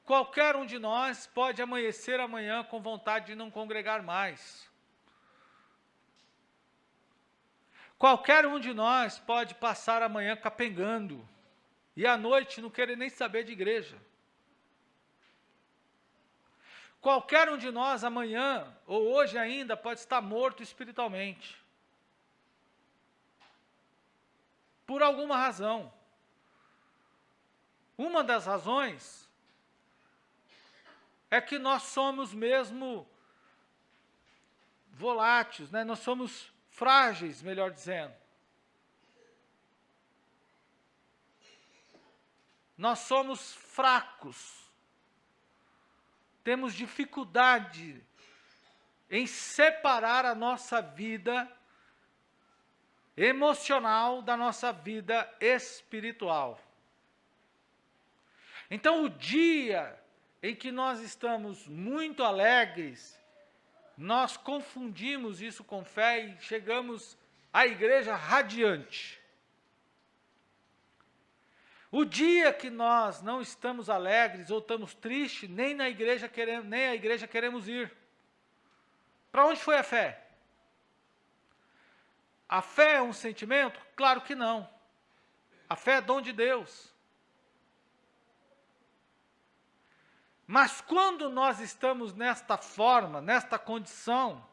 Qualquer um de nós pode amanhecer amanhã com vontade de não congregar mais. Qualquer um de nós pode passar amanhã capengando e à noite não querer nem saber de igreja. Qualquer um de nós amanhã ou hoje ainda pode estar morto espiritualmente. Por alguma razão. Uma das razões é que nós somos mesmo voláteis, né? Nós somos frágeis, melhor dizendo. Nós somos fracos. Temos dificuldade em separar a nossa vida emocional da nossa vida espiritual. Então, o dia em que nós estamos muito alegres, nós confundimos isso com fé e chegamos à igreja radiante. O dia que nós não estamos alegres ou estamos tristes, nem a igreja queremos ir. Para onde foi a fé? A fé é um sentimento? Claro que não. A fé é dom de Deus. Mas quando nós estamos nesta forma, nesta condição,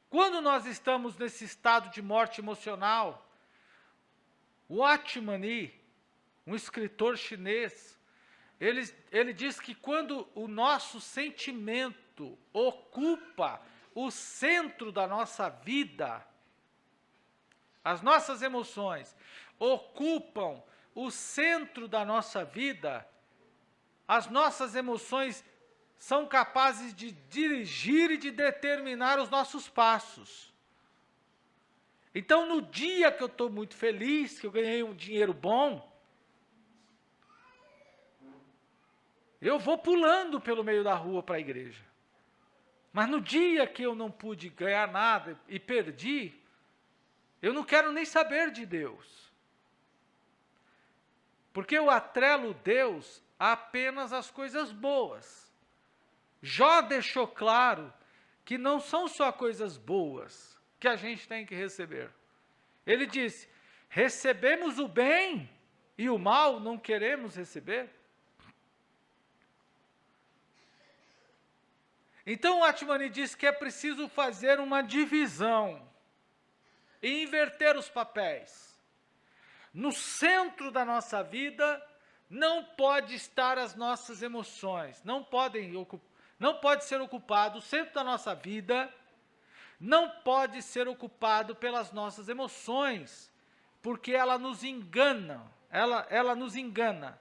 quando nós estamos nesse estado de morte emocional, o Atmani, um escritor chinês, ele diz que quando o nosso sentimento ocupa o centro da nossa vida, as nossas emoções ocupam o centro da nossa vida, as nossas emoções são capazes de dirigir e de determinar os nossos passos. Então, no dia que eu estou muito feliz, que eu ganhei um dinheiro bom, eu vou pulando pelo meio da rua para a igreja. Mas no dia que eu não pude ganhar nada e perdi, eu não quero nem saber de Deus. Porque eu atrelo Deus a apenas as coisas boas. Jó deixou claro que não são só coisas boas que a gente tem que receber. Ele disse, recebemos o bem e o mal não queremos receber. Então o Atmani diz que é preciso fazer uma divisão e inverter os papéis. No centro da nossa vida não pode estar as nossas emoções, não pode ser ocupado, o centro da nossa vida não pode ser ocupado pelas nossas emoções, porque ela nos engana, ela nos engana.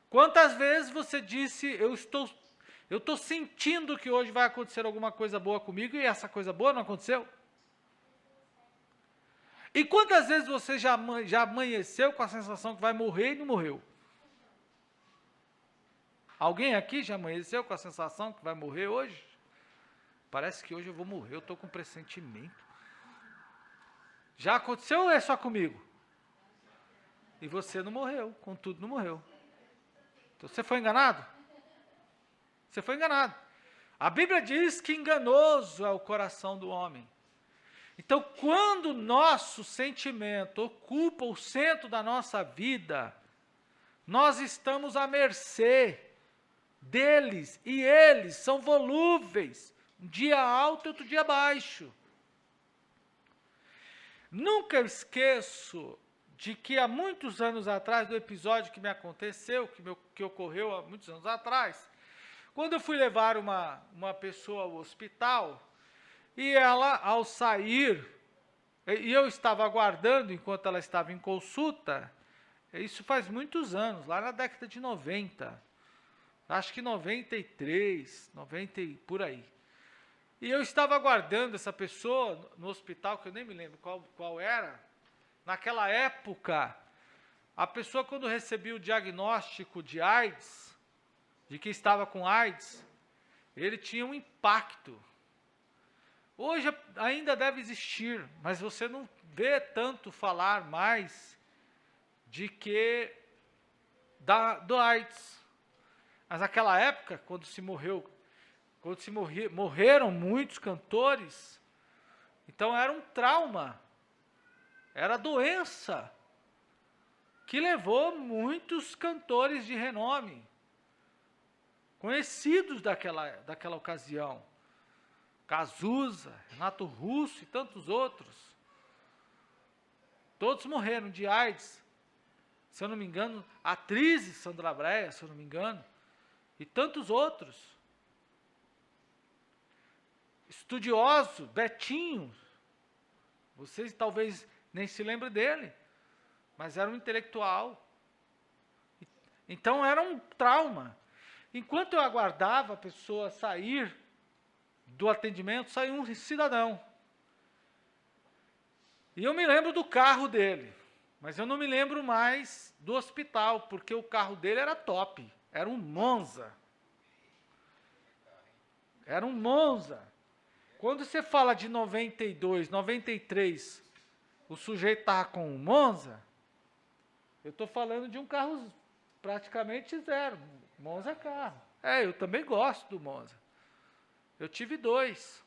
Quantas vezes você disse, eu estou sentindo que hoje vai acontecer alguma coisa boa comigo e essa coisa boa não aconteceu? E quantas vezes você já amanheceu com a sensação que vai morrer e não morreu? Alguém aqui já amanheceu com a sensação que vai morrer hoje? Parece que hoje eu vou morrer, eu estou com pressentimento. Já aconteceu ou é só comigo? E você não morreu, contudo não morreu. Então você foi enganado? Você foi enganado. A Bíblia diz que enganoso é o coração do homem. Então, quando o nosso sentimento ocupa o centro da nossa vida, nós estamos à mercê deles, e eles são volúveis Um dia alto e outro dia baixo. Nunca esqueço de que há muitos anos atrás, do episódio que me aconteceu, que ocorreu há muitos anos atrás, quando eu fui levar uma pessoa ao hospital, e ela, ao sair, e eu estava aguardando enquanto ela estava em consulta, isso faz muitos anos, lá na década de 90, acho que 93, 90 e por aí. E eu estava aguardando essa pessoa no hospital, que eu nem me lembro qual era. Naquela época, a pessoa, quando recebia o diagnóstico de AIDS, de que estava com AIDS, ele tinha um impacto. Hoje ainda deve existir, mas você não vê tanto falar mais de que do AIDS. Mas naquela época, quando morreram muitos cantores, então era um trauma, era doença, que levou muitos cantores de renome, conhecidos daquela ocasião, Cazuza, Renato Russo e tantos outros, todos morreram de AIDS, se eu não me engano, a atriz Sandra Brea, se eu não me engano, e tantos outros. Estudioso, Betinho, vocês talvez nem se lembrem dele, mas era um intelectual. Então era um trauma. Enquanto eu aguardava a pessoa sair do atendimento, saiu um cidadão. E eu me lembro do carro dele, mas eu não me lembro mais do hospital, porque o carro dele era top, era um Monza. Era um Monza. Quando você fala de 92, 93, o sujeito estava com um Monza, eu estou falando de um carro praticamente zero. Monza é carro. Eu também gosto do Monza. Eu tive 2.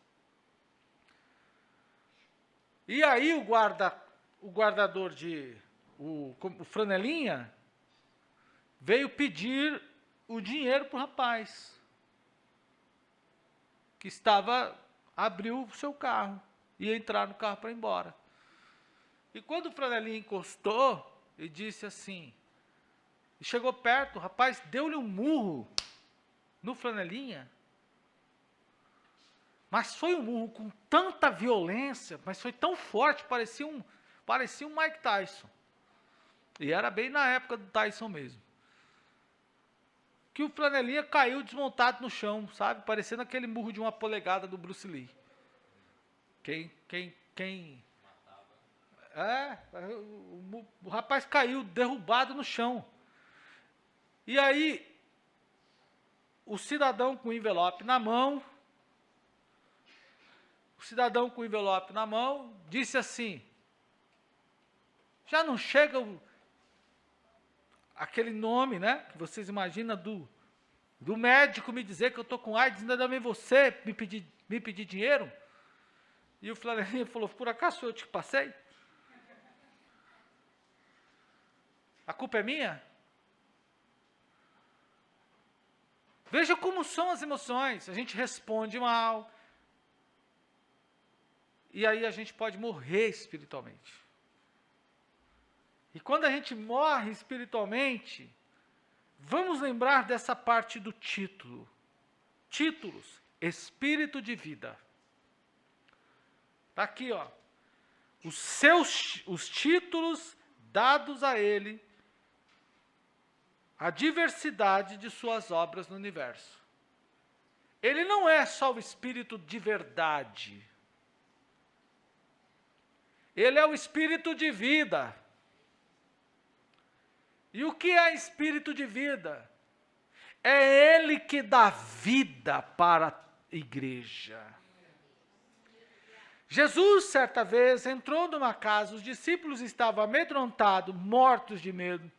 E aí o guardador o Franelinha, veio pedir o dinheiro para o rapaz, que abriu o seu carro, ia entrar no carro para ir embora. E quando o Franelinha encostou, e disse assim, e chegou perto, o rapaz deu-lhe um murro no Franelinha, mas foi um murro com tanta violência, mas foi tão forte, parecia um Mike Tyson. E era bem na época do Tyson mesmo. Que o Franelinha caiu desmontado no chão, sabe? Parecendo aquele murro de 1 polegada do Bruce Lee. O rapaz caiu derrubado no chão. E aí, o cidadão com o envelope na mão, disse assim, já não chega aquele nome, né, que vocês imaginam do médico me dizer que eu estou com AIDS, ainda vem você me pedir dinheiro? E o Flanelinha falou, por acaso eu te passei? A culpa é minha? Veja como são as emoções, a gente responde mal, e aí a gente pode morrer espiritualmente. E quando a gente morre espiritualmente, vamos lembrar dessa parte do título. Títulos, Espírito de Vida. Está aqui, ó. Os títulos dados a ele, a diversidade de suas obras no universo. Ele não é só o Espírito de verdade. Ele é o Espírito de vida. E o que é Espírito de vida? É Ele que dá vida para a igreja. Jesus, certa vez, entrou numa casa, os discípulos estavam amedrontados, mortos de medo.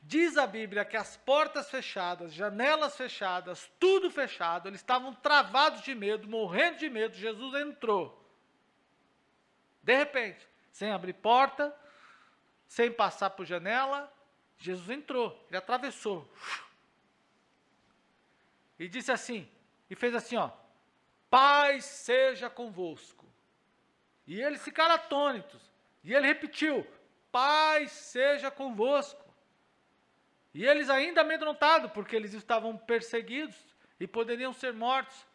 Diz a Bíblia que as portas fechadas, janelas fechadas, tudo fechado, eles estavam travados de medo, morrendo de medo. Jesus entrou. De repente, sem abrir porta, sem passar por janela, Jesus entrou, ele atravessou. E disse assim, e fez assim, ó, paz seja convosco. E eles ficaram atônitos. E ele repetiu, paz seja convosco. E eles ainda amedrontados, porque eles estavam perseguidos e poderiam ser mortos.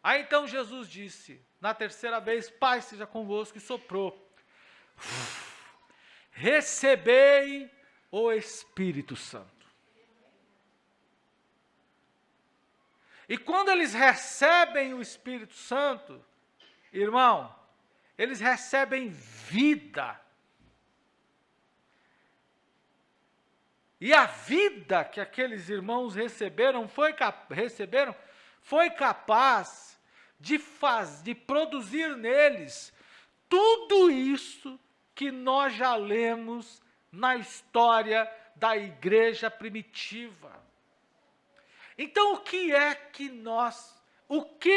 Aí então Jesus disse, na terceira vez, paz seja convosco, e soprou. Recebei o Espírito Santo. E quando eles recebem o Espírito Santo, irmão, eles recebem vida. E a vida que aqueles irmãos receberam foi capaz de produzir neles tudo isso que nós já lemos na história da igreja primitiva. Então, o que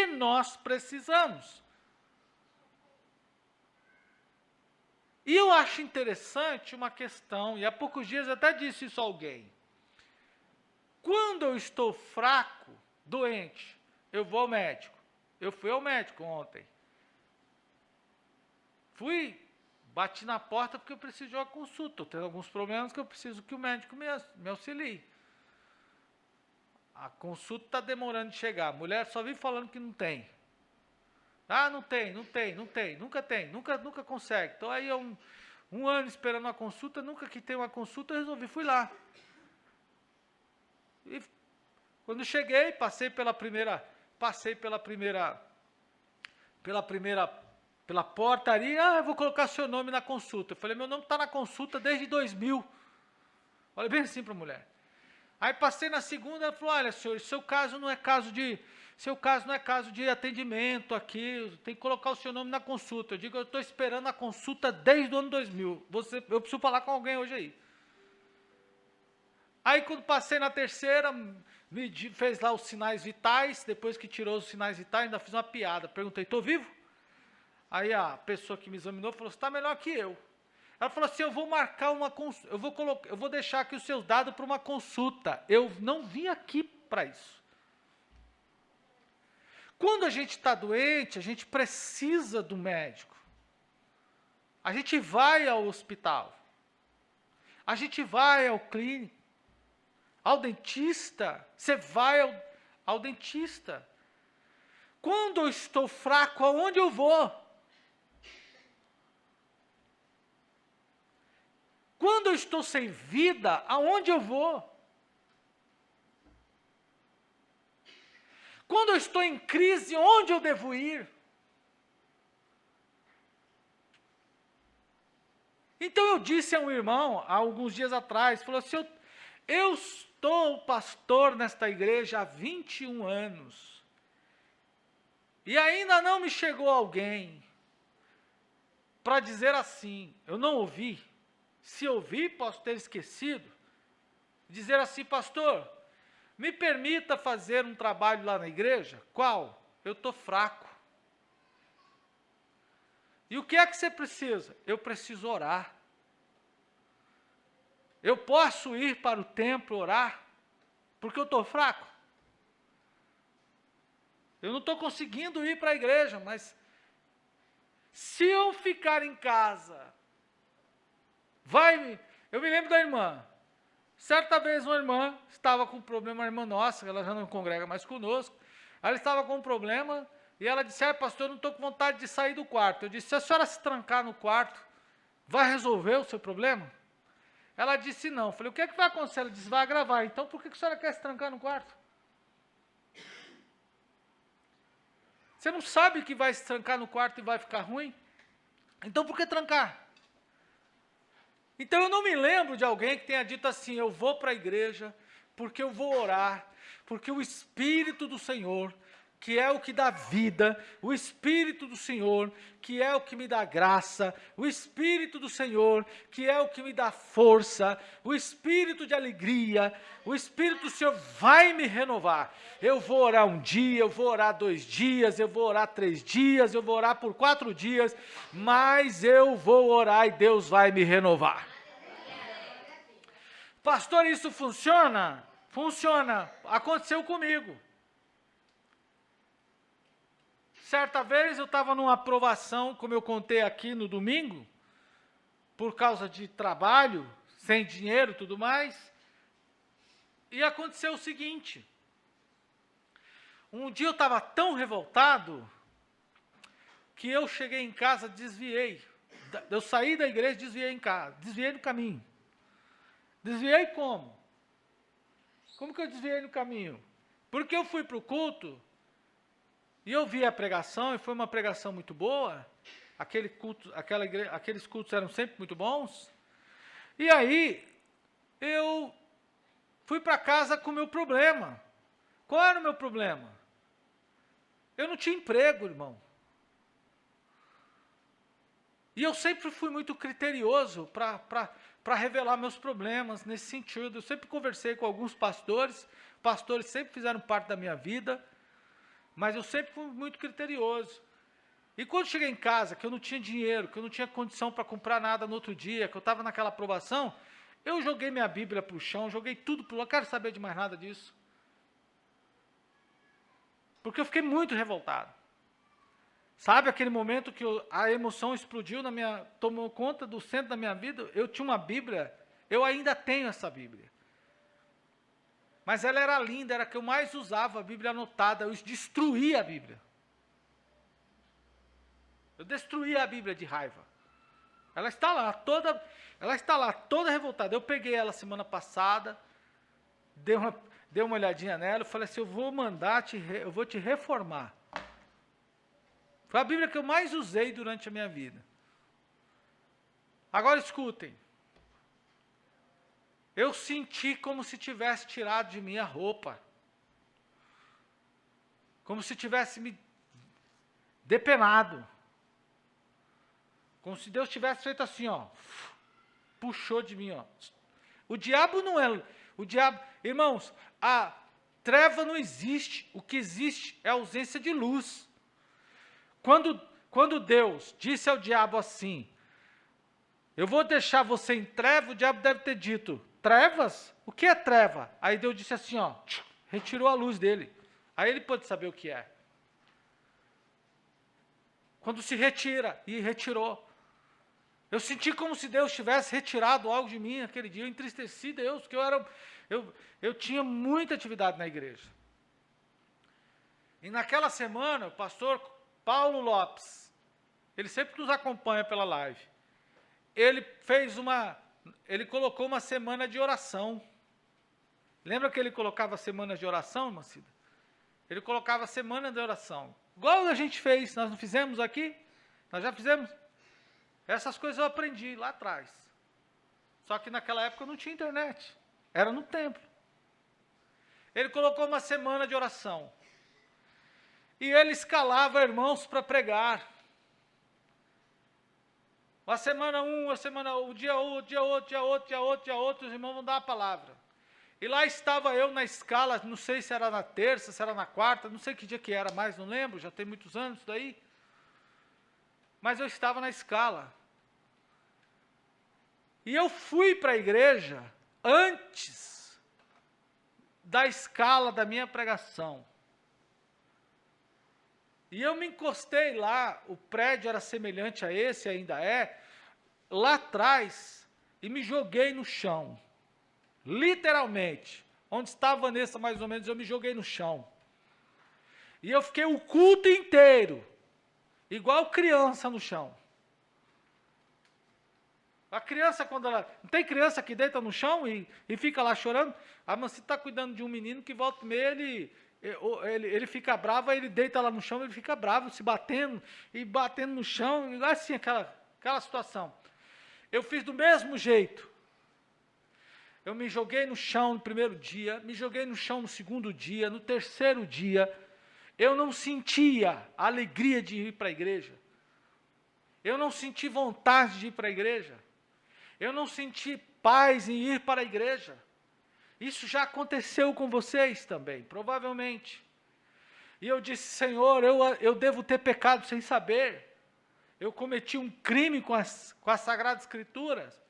nós precisamos? E eu acho interessante uma questão, e há poucos dias eu até disse isso a alguém. Quando eu estou fraco, doente, eu vou ao médico. Eu fui ao médico ontem. Bati na porta porque eu preciso de uma consulta. Estou tendo alguns problemas que eu preciso que o médico me auxilie. A consulta está demorando de chegar. A mulher só vive falando que não tem. Ah, não tem, nunca tem, nunca consegue. Então aí um ano esperando uma consulta, nunca que tem uma consulta, eu fui lá. E quando cheguei, passei pela portaria, eu vou colocar seu nome na consulta. Eu falei, meu nome está na consulta desde 2000. Olha bem assim para a mulher. Aí passei na segunda, ela falou, olha senhor, seu caso não é caso de atendimento aqui, tem que colocar o seu nome na consulta. Eu digo, eu estou esperando a consulta desde o ano 2000. Eu preciso falar com alguém hoje aí. Aí quando passei na terceira, fez lá os sinais vitais, depois que tirou os sinais vitais, ainda fiz uma piada. Perguntei, estou vivo? Aí a pessoa que me examinou falou, você está melhor que eu. Ela falou assim, eu vou marcar uma consulta, eu vou deixar aqui os seus dados para uma consulta. Eu não vim aqui para isso. Quando a gente está doente, a gente precisa do médico. A gente vai ao hospital. A gente vai ao clínico. Ao dentista. Você vai ao dentista. Quando eu estou fraco, aonde eu vou? Quando eu estou sem vida, aonde eu vou? Quando eu estou em crise, onde eu devo ir? Então eu disse a um irmão, há alguns dias atrás, falou assim, eu estou pastor nesta igreja há 21 anos, e ainda não me chegou alguém para dizer assim, eu não ouvi, se ouvi posso ter esquecido, dizer assim, pastor, me permita fazer um trabalho lá na igreja? Qual? Eu estou fraco. E o que é que você precisa? Eu preciso orar. Eu posso ir para o templo orar? Porque eu estou fraco. Eu não estou conseguindo ir para a igreja, mas se eu ficar em casa, eu me lembro da irmã. Certa vez uma irmã estava com um problema, uma irmã nossa, ela já não congrega mais conosco, ela estava com um problema e ela disse, pastor, eu não estou com vontade de sair do quarto. Eu disse, se a senhora se trancar no quarto, vai resolver o seu problema? Ela disse, não. Eu falei, o que é que vai acontecer? Ela disse, vai agravar. Então, por que a senhora quer se trancar no quarto? Você não sabe que vai se trancar no quarto e vai ficar ruim? Então, por que trancar? Então, eu não me lembro de alguém que tenha dito assim, eu vou para a igreja, porque eu vou orar, porque o Espírito do Senhor, que é o que dá vida, o Espírito do Senhor, que é o que me dá graça, o Espírito do Senhor, que é o que me dá força, o Espírito de alegria, o Espírito do Senhor vai me renovar. Eu vou orar um dia, eu vou orar 2 dias, eu vou orar 3 dias, eu vou orar por 4 dias, mas eu vou orar e Deus vai me renovar. Pastor, isso funciona? Funciona. Aconteceu comigo. Certa vez eu estava numa aprovação, como eu contei aqui no domingo, por causa de trabalho, sem dinheiro e tudo mais, e aconteceu o seguinte, um dia eu estava tão revoltado, que eu cheguei em casa, desviei, eu saí da igreja, desviei em casa, desviei no caminho. Desviei como? Como que eu desviei no caminho? Porque eu fui para o culto, e eu vi a pregação, e foi uma pregação muito boa, aqueles cultos eram sempre muito bons, e aí eu fui para casa com o meu problema. Qual era o meu problema? Eu não tinha emprego, irmão. E eu sempre fui muito criterioso para revelar meus problemas nesse sentido. Eu sempre conversei com alguns pastores sempre fizeram parte da minha vida, mas eu sempre fui muito criterioso. E quando cheguei em casa, que eu não tinha dinheiro, que eu não tinha condição para comprar nada no outro dia, que eu estava naquela aprovação, eu joguei minha Bíblia para o chão, joguei tudo para o lado, não quero saber de mais nada disso. Porque eu fiquei muito revoltado. Sabe aquele momento que a emoção explodiu, tomou conta do centro da minha vida? Eu tinha uma Bíblia, eu ainda tenho essa Bíblia. Mas ela era linda, era a que eu mais usava, a Bíblia anotada, eu destruía a Bíblia. Eu destruía a Bíblia de raiva. Ela está lá toda revoltada. Eu peguei ela semana passada, dei uma olhadinha nela, eu falei assim, eu vou te reformar. Foi a Bíblia que eu mais usei durante a minha vida. Agora escutem. Eu senti como se tivesse tirado de mim a roupa. Como se tivesse me depenado. Como se Deus tivesse feito assim, ó. Puxou de mim, ó. O diabo não é... Irmãos, a treva não existe. O que existe é a ausência de luz. Quando Deus disse ao diabo assim, eu vou deixar você em treva, o diabo deve ter dito, trevas? O que é treva? Aí Deus disse assim, ó, retirou a luz dele. Aí ele pôde saber o que é. Quando se retira, e retirou. Eu senti como se Deus tivesse retirado algo de mim naquele dia, eu entristeci Deus, porque eu tinha muita atividade na igreja. E naquela semana, o pastor Paulo Lopes, ele sempre nos acompanha pela live, ele colocou uma semana de oração. Lembra que ele colocava semanas de oração, irmã Cida? Ele colocava semana de oração. Igual a gente fez, nós não fizemos aqui? Nós já fizemos? Essas coisas eu aprendi lá atrás. Só que naquela época não tinha internet. Era no templo. Ele colocou uma semana de oração. E ele escalava irmãos para pregar. A semana o dia outro, os irmãos vão dar a palavra. E lá estava eu na escala, não sei se era na terça, se era na quarta, não sei que dia que era mais, não lembro, já tem muitos anos isso daí. Mas eu estava na escala. E eu fui para a igreja antes da escala da minha pregação. E eu me encostei lá, o prédio era semelhante a esse, ainda é, lá atrás, e me joguei no chão. Literalmente. Onde estava a Vanessa, mais ou menos, eu me joguei no chão. E eu fiquei o culto inteiro, igual criança no chão. A criança, quando ela... Não tem criança que deita no chão e fica lá chorando? A Manci está cuidando de um menino que volta e meia, ele fica bravo, aí ele deita lá no chão, ele fica bravo, se batendo no chão, assim, aquela situação. Eu fiz do mesmo jeito. Eu me joguei no chão no primeiro dia, me joguei no chão no segundo dia, no terceiro dia. Eu não sentia a alegria de ir para a igreja. Eu não senti vontade de ir para a igreja. Eu não senti paz em ir para a igreja. Isso já aconteceu com vocês também, provavelmente. E eu disse, Senhor, eu devo ter pecado sem saber. Eu cometi um crime com as Sagradas Escrituras.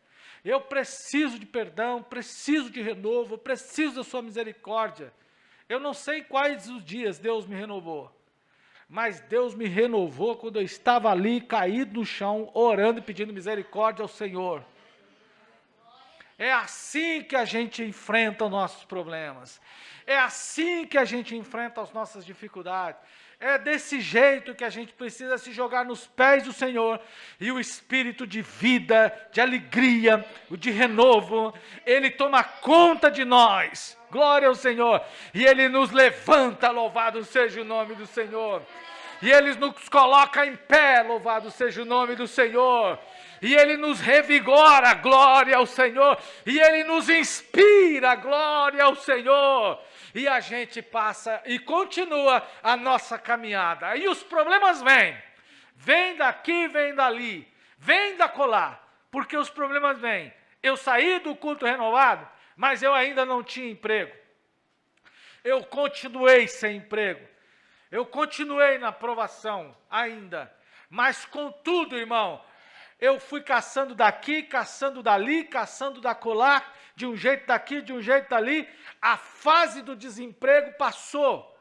Eu preciso de perdão, preciso de renovo, preciso da sua misericórdia. Eu não sei quais os dias Deus me renovou. mas Deus me renovou quando eu estava ali, caído no chão, orando e pedindo misericórdia ao Senhor. É assim que a gente enfrenta os nossos problemas. É assim que a gente enfrenta as nossas dificuldades. É desse jeito que a gente precisa se jogar nos pés do Senhor. E o espírito de vida, de alegria, de renovo, Ele toma conta de nós. Glória ao Senhor. E Ele nos levanta, louvado seja o nome do Senhor. E Ele nos coloca em pé, louvado seja o nome do Senhor. E Ele nos revigora, glória ao Senhor. E Ele nos inspira, glória ao Senhor. E a gente passa e continua a nossa caminhada. Aí os problemas vêm. Vêm daqui, vêm dali. Vêm da colar. Porque os problemas vêm. Eu saí do culto renovado, mas eu ainda não tinha emprego. Eu continuei sem emprego. Eu continuei na provação ainda, mas contudo, irmão, eu fui caçando daqui, caçando dali, caçando da colar, de um jeito daqui, de um jeito dali, a fase do desemprego passou,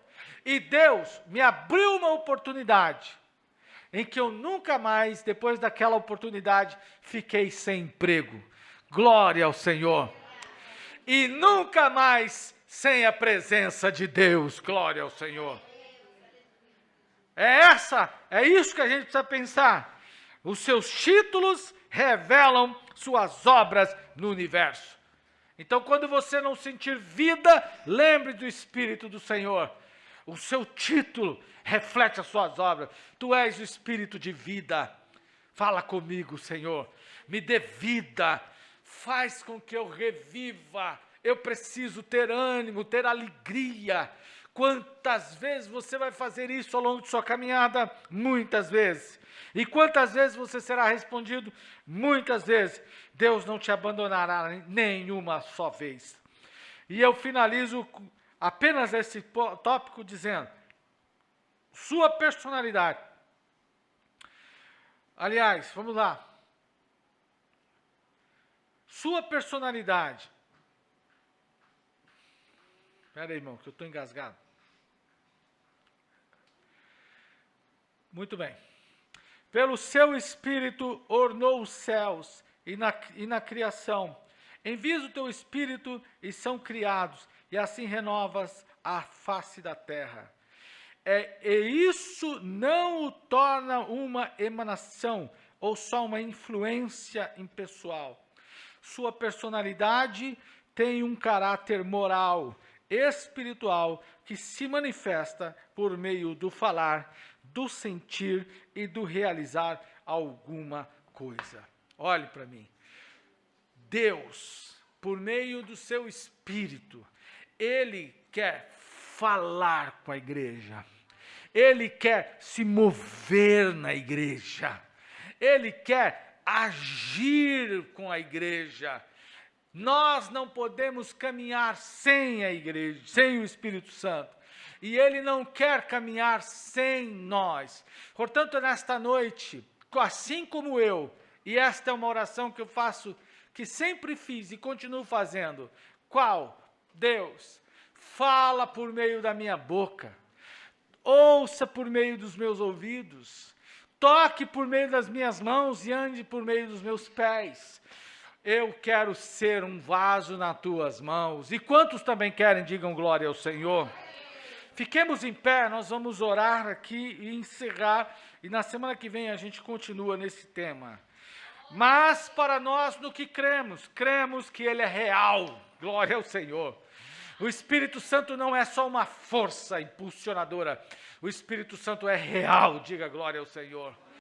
e Deus me abriu uma oportunidade, em que eu nunca mais, depois daquela oportunidade, fiquei sem emprego. Glória ao Senhor. E nunca mais sem a presença de Deus. Glória ao Senhor. É isso que a gente precisa pensar. Os seus títulos revelam suas obras no universo. Então, quando você não sentir vida, lembre do Espírito do Senhor. O seu título reflete as suas obras. Tu és o Espírito de vida. Fala comigo, Senhor. Me dê vida. Faz com que eu reviva. Eu preciso ter ânimo, ter alegria. Quantas vezes você vai fazer isso ao longo de sua caminhada? Muitas vezes. E quantas vezes você será respondido? Muitas vezes. Deus não te abandonará nenhuma só vez. E eu finalizo apenas esse tópico dizendo, sua personalidade. Aliás, vamos lá. Sua personalidade. Espera aí, irmão, que eu estou engasgado. Muito bem. Pelo seu Espírito ornou os céus e na criação. Envias o teu Espírito e são criados, e assim renovas a face da terra. E isso não o torna uma emanação, ou só uma influência impessoal. Sua personalidade tem um caráter moral, espiritual, que se manifesta por meio do falar, do sentir e do realizar alguma coisa. Olhe para mim. Deus, por meio do seu Espírito, Ele quer falar com a igreja. Ele quer se mover na igreja. Ele quer agir com a igreja. Nós não podemos caminhar sem a igreja, sem o Espírito Santo. E Ele não quer caminhar sem nós. Portanto, nesta noite, assim como eu, e esta é uma oração que eu faço, que sempre fiz e continuo fazendo. Qual? Deus, fala por meio da minha boca. Ouça por meio dos meus ouvidos. Toque por meio das minhas mãos e ande por meio dos meus pés. Eu quero ser um vaso nas tuas mãos. E quantos também querem, digam glória ao Senhor. Fiquemos em pé, nós vamos orar aqui e encerrar. E na semana que vem a gente continua nesse tema. Mas para nós no que cremos, cremos que Ele é real. Glória ao Senhor. O Espírito Santo não é só uma força impulsionadora. O Espírito Santo é real, diga glória ao Senhor.